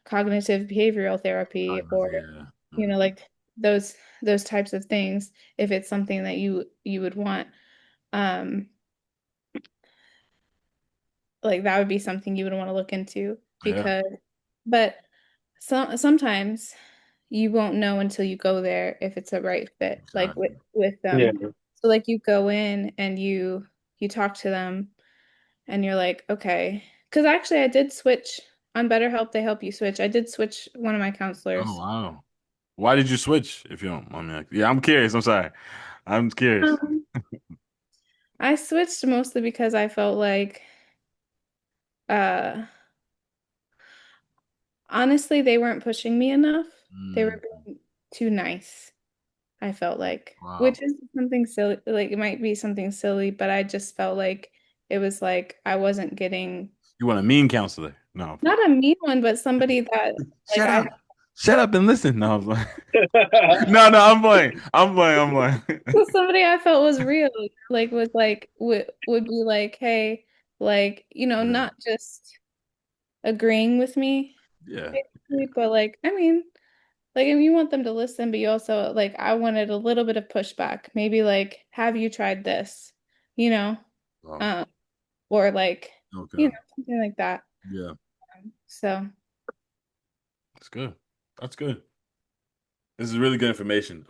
cognitive behavioral therapy or Yeah. Mm. like those types of things, if it's something that you would want. Um, like that would be something you would want to look into Yeah. because but sometimes you won't know until you go there if it's a right fit, like with Exactly. Yeah. them. So like you go in and you talk to them and you're like, okay, because actually I did switch on BetterHelp. They help you switch. I did switch one of my Oh counselors. wow. Why did you switch? If you don't mind me asking. Yeah, I'm curious. I'm sorry. I'm curious. um, I switched mostly because I felt like uh honestly they weren't pushing me enough. They Mm. were being too nice. I felt like, Wow. which is something silly, like it might be something silly, but I just felt like it was like I wasn't getting You want a mean counselor? No, I'm playing. not a mean one, but somebody that like Shut up. Shut up and listen. No, I'm playing. No, no, I'm playing. I'm playing. I'm playing. somebody I felt was real, like was like would be like, hey, like, Yeah. not just agreeing with me, Yeah. basically, but like, I mean, like if you want them to listen, but you also like I wanted a little bit of pushback. Maybe like, have you tried this? You know? Oh, Um, or like, okay. something like that. Yeah. So, That's good. That's good. This is really good information.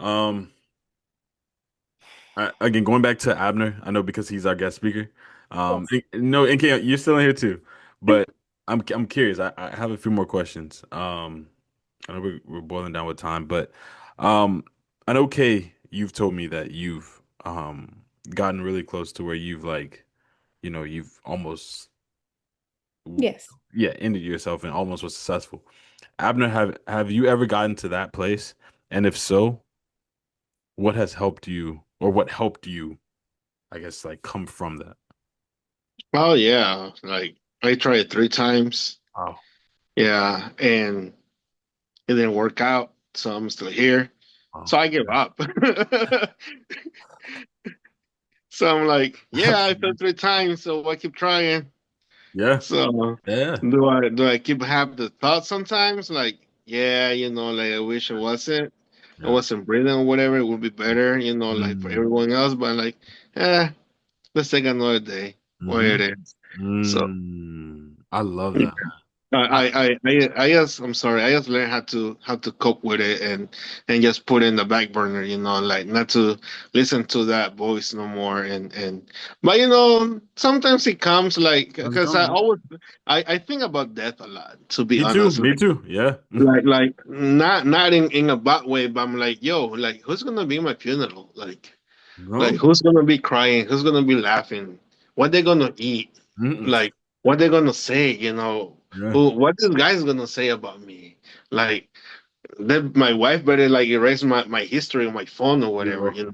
Again, going back to Abner, I know because he's our guest speaker. yes. No, NK, you're still in here too, but I'm curious. I have a few more questions. I know we're boiling down with time, but I know Kay, you've told me that you've gotten really close to where you've like, you've almost Yes. yeah, ended yourself and almost was successful. Abner, have you ever gotten to that place? And if so, what has helped you or what helped you, I guess, like come from that? Oh yeah. Like I tried 3 times. Oh, Yeah, and it didn't work out, so I'm still here. oh, So I give up. So I'm like, yeah, I failed 3 times, so I keep trying. yeah, So yeah, do I keep have the thought sometimes like, yeah, like I wish I yeah. wasn't breathing or whatever, it would be better, like for Mm, everyone else, but like, eh, let's take another day where mm-hmm. it is. So I love that, man. I, I just I'm sorry. I just learned how to cope with it and just put it in the back burner. Like not to listen to that voice no more. But sometimes it comes like let's because go, I man. always I think about death a lot. To be Me too. honest, Me too. Yeah. like not in a bad way, but I'm like, yo, like who's gonna be my funeral? Like No. who's gonna be crying? Who's gonna be laughing? What they gonna eat? Mm-mm. Like what they gonna say? Yeah. What this guy's gonna say about me? Like then my wife better like erase my history on my phone or whatever, Yo.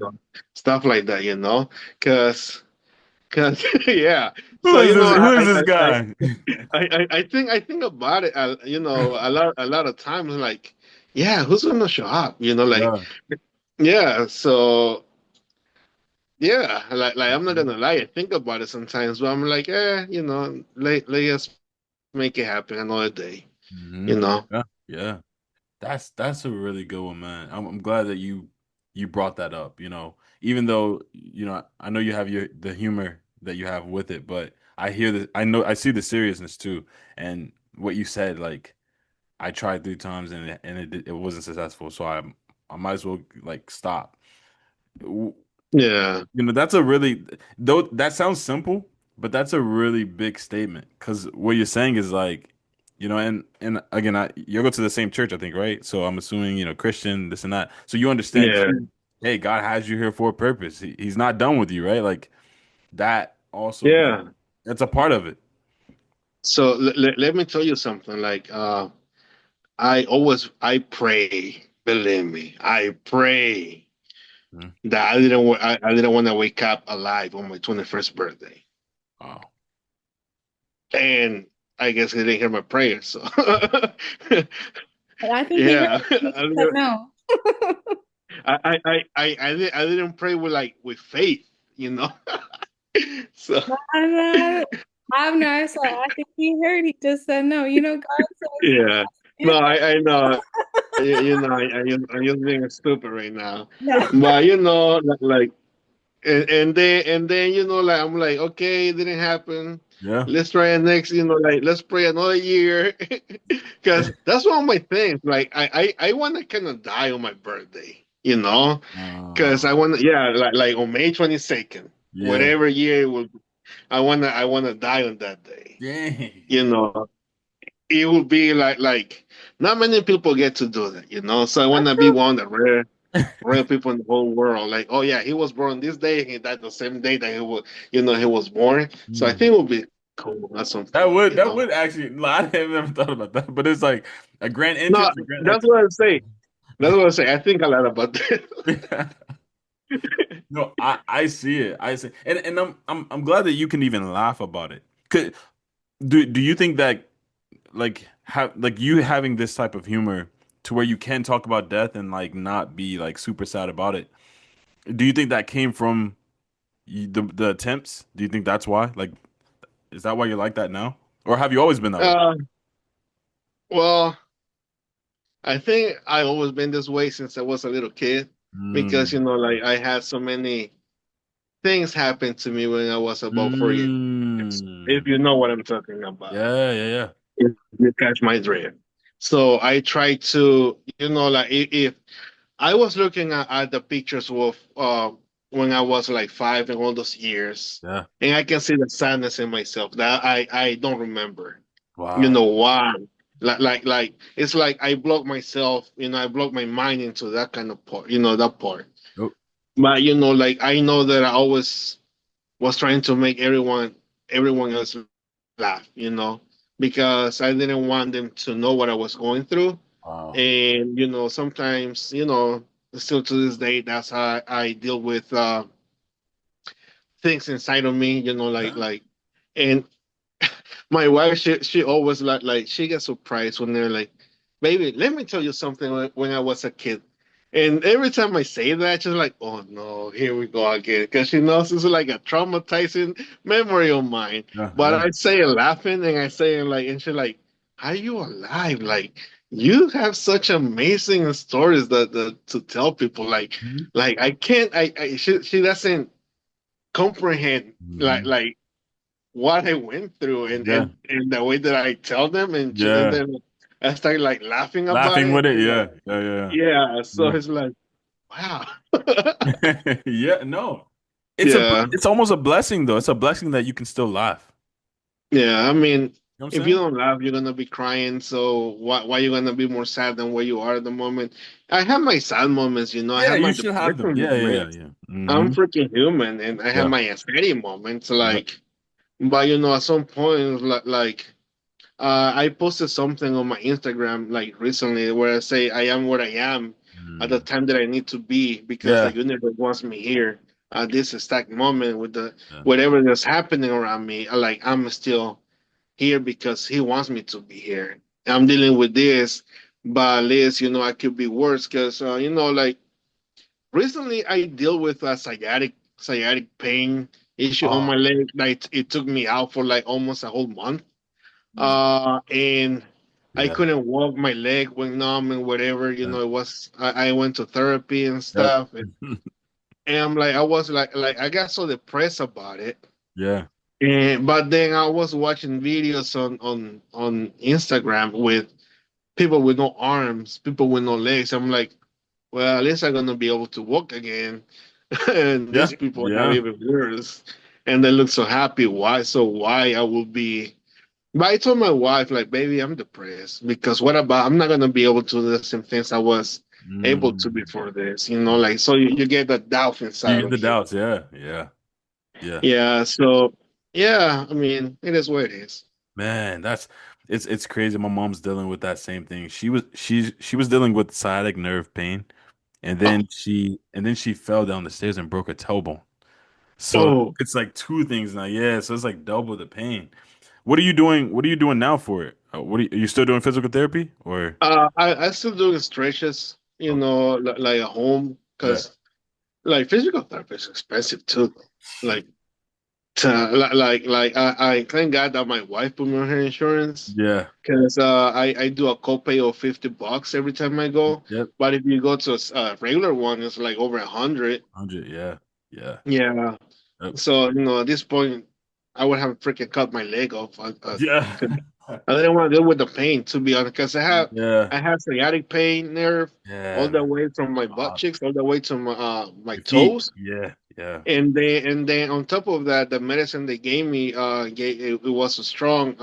stuff like that, because Cause yeah, Who so is this? Who is this I guy? I think about it, a lot of times, like, yeah, who's gonna show up? Like, Yeah. yeah, so yeah, like I'm not gonna lie, I think about it sometimes, but I'm like, let's make it happen another day, Hmm. you know. Yeah. Yeah. That's a really good one, man. I'm glad that you brought that up, even though, I know you have the humor that you have with it, but I see the seriousness too. And what you said, like I tried 3 times and it wasn't successful, so I might as well like stop. Yeah, That's a really though that sounds simple, but that's a really big statement because what you're saying is like, and again, you go to the same church, I think, right? So I'm assuming, Christian, this and that. So you understand yeah, too, hey, God has you here for a purpose. He's not done with you, right? Like that also yeah. that's a part of it. So let me tell you something. Like, I pray. Believe me, I pray Mhm. that I didn't want to wake up alive on my 21st birthday, Wow. and I guess he didn't hear my prayers. So And I think he heard yeah, it. He just said no. I didn't pray with faith, you know. So I'm not. I'm not. So I think he heard. He just said no. God says yeah, no, answer. I know. I'm just being stupid right now, Yeah. but like. And then like I'm like, okay, it didn't happen. Yeah. Let's try it next. Like let's pray another year, because that's one of my things. Like I want to kind of die on my birthday. Because Uh, I want to, yeah, like on May 22nd, yeah. whatever year it will. I wanna die on that day. Dang. You know, it will be like not many people get to do that. So I That's wanna be true. one of the rare people in the whole world. Like, oh yeah, he was born this day, he died the same day that he was born. So I think it Hmm. would be cool at some That point. would that would actually like, I have never thought about that, but it's like a grand No, entrance, a grand that's exit. what I say. That's what I say. I think a lot about this. No, I see it. I see, and I'm glad that you can even laugh about it. Do you think that like you having this type of humor to where you can talk about death and like not be like super sad about it? Do you think that came from the attempts? Do you think that's why? Like, is that why you're like that now, or have you always been that way? uh, well, I think I always been this way since I was a little kid, because Mm. like I had so many things happen to me when I was about 4 years. If Mm. you know what I'm talking about. Yeah, yeah, yeah. If you catch my drift. So I try to, like if I was looking at the pictures of when I was like 5 and all those years, Yeah. and I can see the sadness in myself that I don't remember. Wow. Why? Like it's like I block myself. I block my mind into that kind of part. That part. Oh, But like I know that I always was trying to make everyone else laugh. Because I didn't want them to know what I was going through. wow. And sometimes still to this day, that's how I deal with things inside of me. Yeah. And my wife, she always like she gets surprised when they're like, "Baby, let me tell you something." When I was a kid, and every time I say that, she's like, "Oh no, here we go again," because she knows it's like a traumatizing memory of mine. Yeah, But yeah. I say it laughing, and I say it like, and she's like, "Are you alive? Like you have such amazing stories that to tell people. Mhm. Like I can't. She doesn't comprehend like Mhm. like." what I went through, and, Yeah, and and the way that I tell them, and yeah. then I start like laughing about Laughing it. with it. It's like, Yeah, yeah, yeah, so yeah, it's like, wow. yeah. Yeah, no. Yeah, It's almost a blessing though. It's a blessing that you can still laugh. yeah. I mean, You know what I'm if you saying? don't laugh, you're gonna be crying. So why you gonna be more sad than where you are at the moment? I have my sad moments. I Yeah, have my you should have them. depression Yeah, yeah, moments. yeah. I'm Hmm. freaking human, and I have Yeah, my anxiety moments. yeah. But at some point, I posted something on my Instagram like recently where I say I am what I am at the Mm. time that I need to be because the Yeah, universe wants me here. at this exact moment with the Yeah. whatever that's happening around me. Like I'm still here because he wants me to be here. I'm dealing with this, but at least I could be worse because like recently I deal with a sciatic pain issue on Oh, my leg. Like it took me out for like almost a whole month. And I yeah. couldn't walk. My leg went numb and whatever. Yeah. It was. I went to therapy and Yep. stuff, and I'm like, I was like I got so depressed about it. Yeah. And but then I was watching videos on Instagram with people with no arms, people with no legs. I'm like, well, at least I'm gonna be able to walk again. And Yeah. these people have Yeah. even worse, and they look so happy. Why? So why I will be? But I told my wife, like, baby, I'm depressed because what about I'm not gonna be able to do the same things I was able to Mm. before this, like so you get that doubt You inside get of the you. doubts. Yeah. Yeah. Yeah. Yeah, so yeah, I mean, it is what it is. Man, it's crazy. My mom's dealing with that same thing. She was dealing with sciatic nerve pain, and Oh, then she fell down the stairs and broke her tailbone. So oh, it's like two things now. Yeah, so it's like double the pain. What are you doing? What are you doing now for it? Are you still doing physical therapy or? I still doing stretches, Oh, like at home, yeah, because like physical therapy is expensive too. Like, I thank God that my wife put me on her insurance yeah, because I do a copay of $50 every time I go. yep, But if you go to a regular one, it's like over 100. 100, yeah, yeah, Yeah. yep, So at this point, I would have freaking cut my leg off. yeah, I didn't want to deal with the pain, to be honest, because yeah, I have sciatic pain nerve all yeah. the way from my butt Uh, cheeks all the way to my your feet, toes. yeah, yeah, And then on top of that, the medicine they gave me it was a strong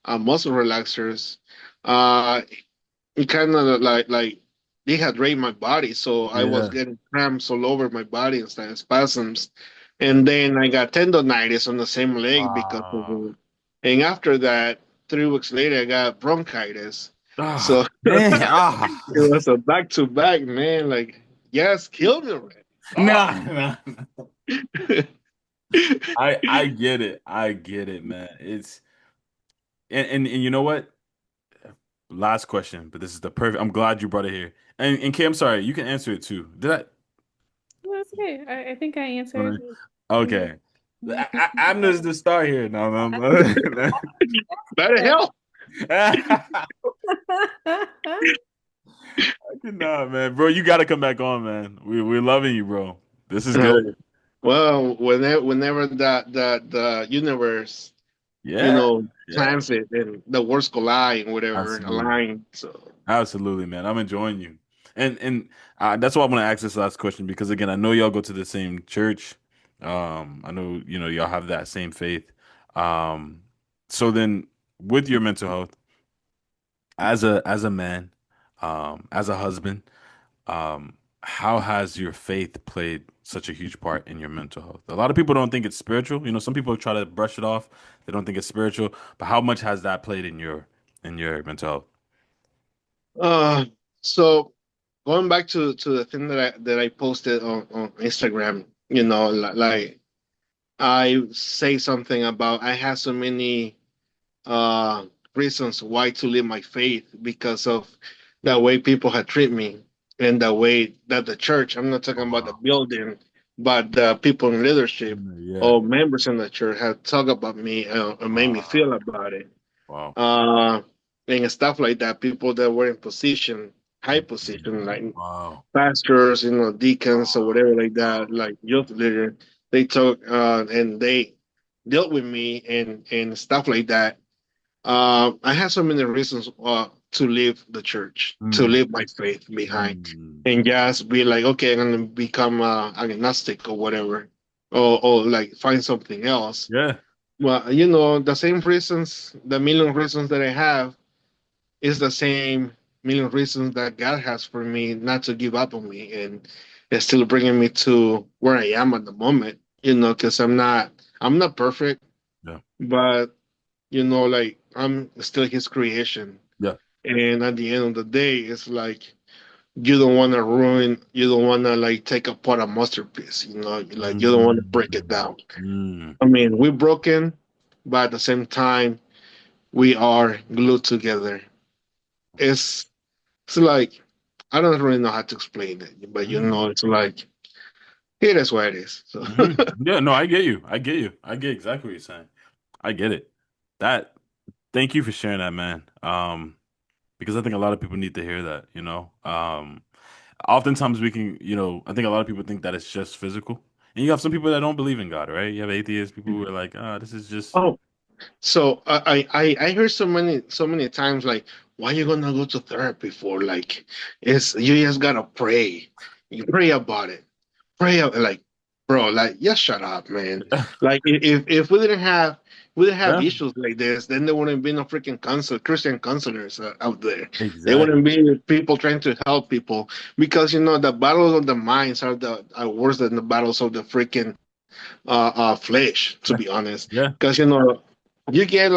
muscle relaxers. Uh, it kind of like dehydrate my body, so I was yeah. getting cramps all over my body and spasms. And then I got tendonitis on the same leg because of Wow. it. And after that, 3 weeks later, I got bronchitis. So Ah, man. it Ah. was a back to back, man. Like, yes, kill me already. Nah, Oh. nah. I get it. I get it, man. It's and you know what? Last question, but this is the perfect. I'm glad you brought it here. And Kay, I'm sorry, you can answer it too. Did I? Well, that's okay. I think I answered. Sorry. Yeah. Okay. I'm just the star here. No, no, Better Yeah. help. no. Nah, man, bro, you got to come back on, man. We're loving you, bro. This is Uh, good. well, whenever the universe, Yeah, yeah, plans it and the worlds collide and whatever absolutely. align. So Absolutely, man. I'm enjoying you. And that's why I'm gonna ask this last question because again, I know y'all go to the same church. I know y'all have that same faith. Um, so then with your mental health, as a man, as a husband, how has your faith played such a huge part in your mental health? A lot of people don't think it's spiritual. Some people try to brush it off. They don't think it's spiritual, but how much has that played in your mental health? uh so going back to the thing that I posted on Instagram, like I say something about I have so many uh, reasons why to leave my faith because of the way people had treated me and the way that the church, I'm not talking about the Wow. building, but the people in leadership Yeah. or members in the church had talked about me and made me Wow. feel about it. Wow. Uh, and stuff like that. People that were in position, high Mhm. position, like Wow. pastors, deacons or whatever like Wow. that, like youth leader, they talk and they dealt with me and stuff like that. I have so many reasons to leave the church, to Mm, leave my faith behind, mm. and just be like, okay, I'm gonna become agnostic or whatever, or like find something else. Yeah. Well, the same reasons, the million reasons that I have is the same million reasons that God has for me not to give up on me, and it's still bringing me to where I am at the moment. Because I'm not perfect, Yeah. but like I'm still his creation. Yeah. And at the end of the day, it's like you don't want to ruin, you don't want to like take apart a masterpiece, like you don't want to break it Mm, down. mm, I mean, we're broken, but at the same time, we are glued together. It's it's like I don't really know how to explain it, but mm, it's like it is what it is. So Yeah, no, I get you. I get you. I get exactly what you're saying. I get it. That, thank you for sharing that, man. Because I think a lot of people need to hear that, you know. Oftentimes we can, I think a lot of people think that it's just physical. And you have some people that don't believe in God, right? You have atheists, people who are like, this is just, oh, so I heard so many times like, why you gonna go to therapy for? Like, it's you just gotta pray. You pray about it. Like, bro, like, just shut up, man. Like, if we didn't have yeah, issues like this, then there wouldn't be no freaking Christian counselors out there. There wouldn't exactly. be people trying to help people because the battles of the minds are worse than the battles of the freaking flesh, to be Yeah, honest. yeah, Because you get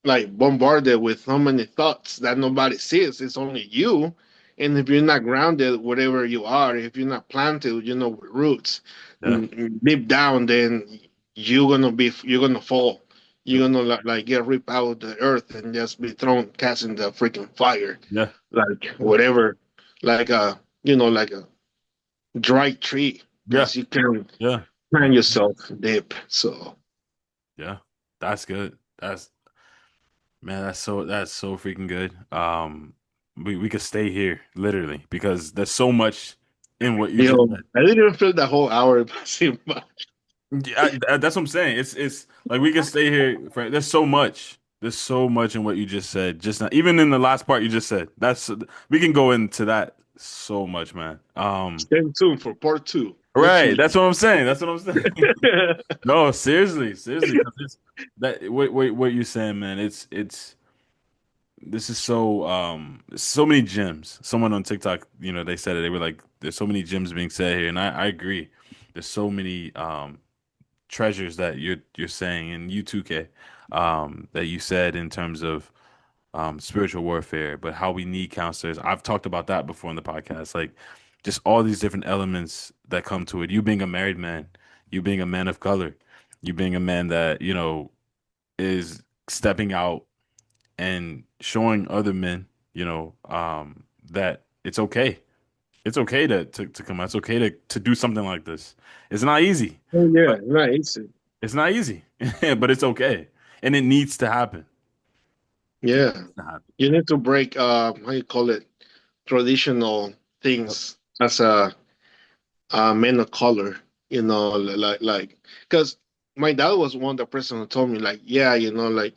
like bombarded with so many thoughts that nobody sees. It's only you. And if you're not grounded, whatever you are, if you're not planted, with roots yeah, deep down, then you're gonna fall. yep, You're gonna like get ripped out of the earth and just be cast in the freaking fire, yeah, like whatever, like a dry tree, yeah, because you can yeah, plant yeah, yourself deep. So yeah. That's good. Man, that's so freaking good. We could stay here literally because there's so much in what you just said. I didn't even feel the whole hour passing by. Yeah, that's what I'm saying. It's like we can stay here for there's so much. There's so much in what you just said. Just not even in the last part you just said. That's we can go into that so much, man. Stay tuned for part two. Next Right. week. That's what I'm saying. That's what I'm saying. No, seriously, seriously, 'cause it's that what you're saying, man. It's this is so many gems. Someone on TikTok, they said it. They were like, "There's so many gems being said here," and I agree. There's so many treasures that you're saying, and you too, K, that you said in terms of spiritual warfare, but how we need counselors. I've talked about that before in the podcast, like just all these different elements that come to it. You being a married man, you being a man of color, you being a man that is stepping out and showing other men, that it's okay. It's okay to come out. It's okay to do something like this. It's not easy, Oh yeah, but nice. it's not easy, but it's okay. And it needs to happen. It Yeah, needs to happen. you need to break how you call it, traditional Yep. things as a men of color. Like because my dad was one of the person who told me like, yeah, like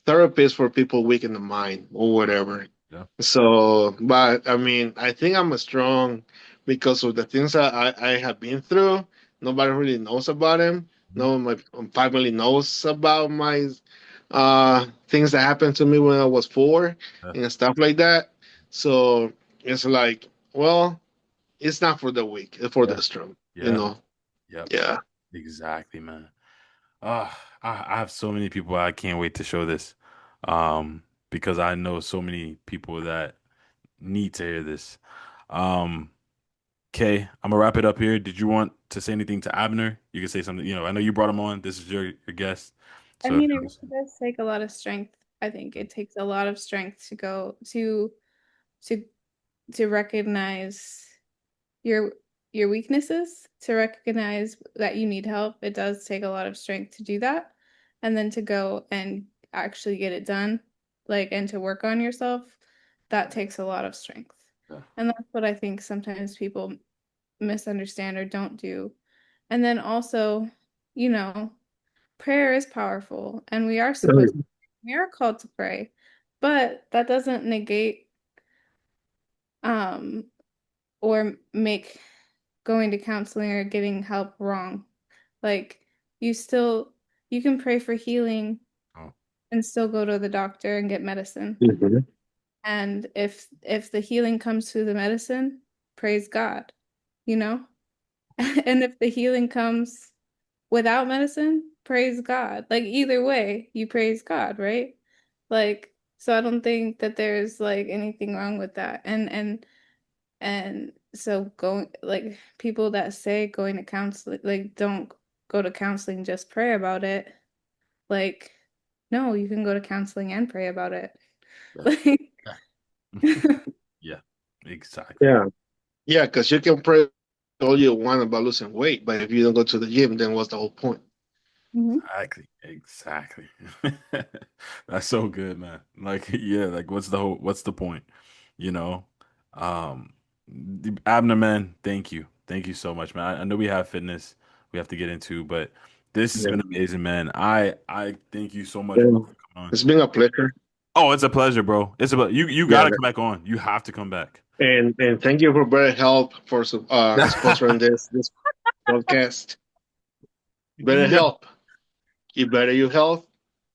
therapy is for people weak in the mind or whatever. Yeah. So, but I mean, I think I'm a strong because of the things that I have been through. Nobody really knows about him. Mhm. No one in my family knows about my things that happened to me when I was 4 Yeah. and stuff like that. So it's like, well, it's not for the weak, it's for Yeah. the strong, you Yeah. know. Yep. Yeah. Exactly, man. I have so many people I can't wait to show this. Because I know so many people that need to hear this. Um, Okay, I'm gonna wrap it up here. Did you want to say anything to Abner? You can say something. I know you brought him on. This is your guest. I So if mean, it you really does take a lot of strength. I think it takes a lot of strength to go to to recognize your your weaknesses, to recognize that you need help. It does take a lot of strength to do that. And then to go and actually get it done, like, and to work on yourself, that takes a lot of strength. yeah, And that's what I think sometimes people misunderstand or don't do. And then also, you know, prayer is powerful and we are called to pray, but that doesn't negate um or make going to counseling or getting help wrong. Like, you still you can pray for healing oh, and still go to the doctor and get medicine. Mhm. And if the healing comes through the medicine, praise God, you know? And if the healing comes without medicine, praise God. Like, either way, you praise God, right? Like, so I don't think that there's like anything wrong with that. And And so going like people that say going to counseling, like don't go to counseling, just pray about it. Like, no, you can go to counseling and pray about it. Yeah. Like, Yeah, exactly. Yeah. Yeah, because you can pray all you want about losing weight, but if you don't go to the gym, then what's the whole point? Mhm. Exactly. Exactly. That's so good, man. Like, yeah, like what's the point? You know? Abner, man, thank you. Thank you so much, man. I know we have fitness we have to get into, but this has Yeah. been amazing, man. I thank you so much, bro, Yeah. for coming on. It's been a pleasure. Oh, it's a pleasure, bro. You Yeah. gotta come back on. You have to come back. And thank you for Better Help for sponsoring this podcast. Better Yeah. Help. You better your health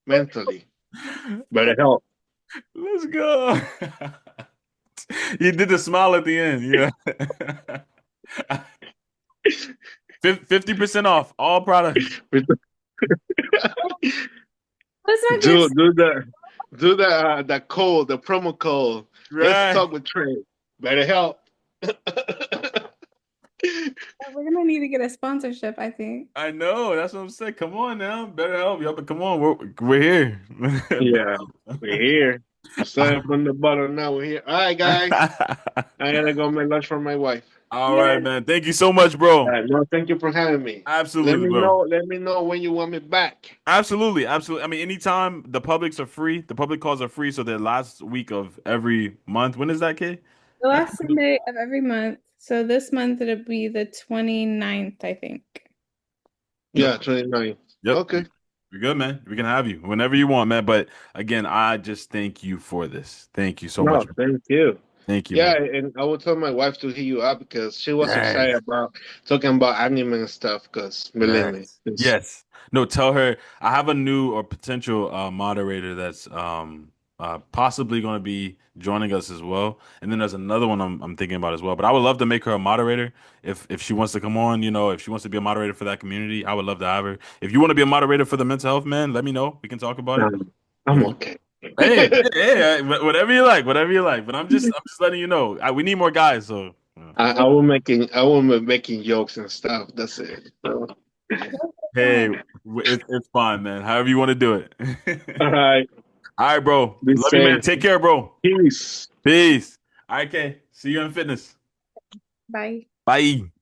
mentally. Better Help. Let's go. You did the smile at the end. Yeah. 50% off all products. let's not get do do the the code, the promo code. Let's Right. talk with Trey. Better Help. we're gonna need to get a sponsorship, I think. I know. That's what I'm saying. Come on now. Better help. Y'all, but come on. We're here. Better Yeah, we're help. here. We started from the bottom. Now we're here. All right, guys. I gotta go make lunch for my wife. All right, Yeah. man. Thank you so much, bro. No, thank you for having me. Let Absolutely, me bro. know. Let me know when you want me back. Absolutely, absolutely. I mean, anytime the publics are free, the public calls are free. So the last week of every month. When is that, Kay? The last Sunday of every month. So this month it'll be the 29th, I think. Yep. Yeah, 29. Yep. Okay. You're good, man. We can have you whenever you want, man. But again, I just thank you for this. Thank you so much. No, thank you. Thank you, Yeah, man. and I will tell my wife to hit you up because she was excited Yes. about talking about anime and stuff. Because believe me, Yes. Yes. No, tell her I have a new or potential moderator that's possibly going to be joining us as well. And then there's another one I'm thinking about as well. But I would love to make her a moderator if she wants to come on, if she wants to be a moderator for that community, I would love to have her. If you want to be a moderator for the mental health, man, let me know. We can talk about it. You I'm know. okay. Hey, hey, whatever you like, whatever you like. But I'm just letting you know. We need more guys, so I will be making jokes and stuff. That's it. So, hey, it's fine, man. However you want to do it. all right. All right, bro. Be Love you, man. safe. Take care, bro. Peace. Peace. All right, okay. See you in fitness. Bye. Bye.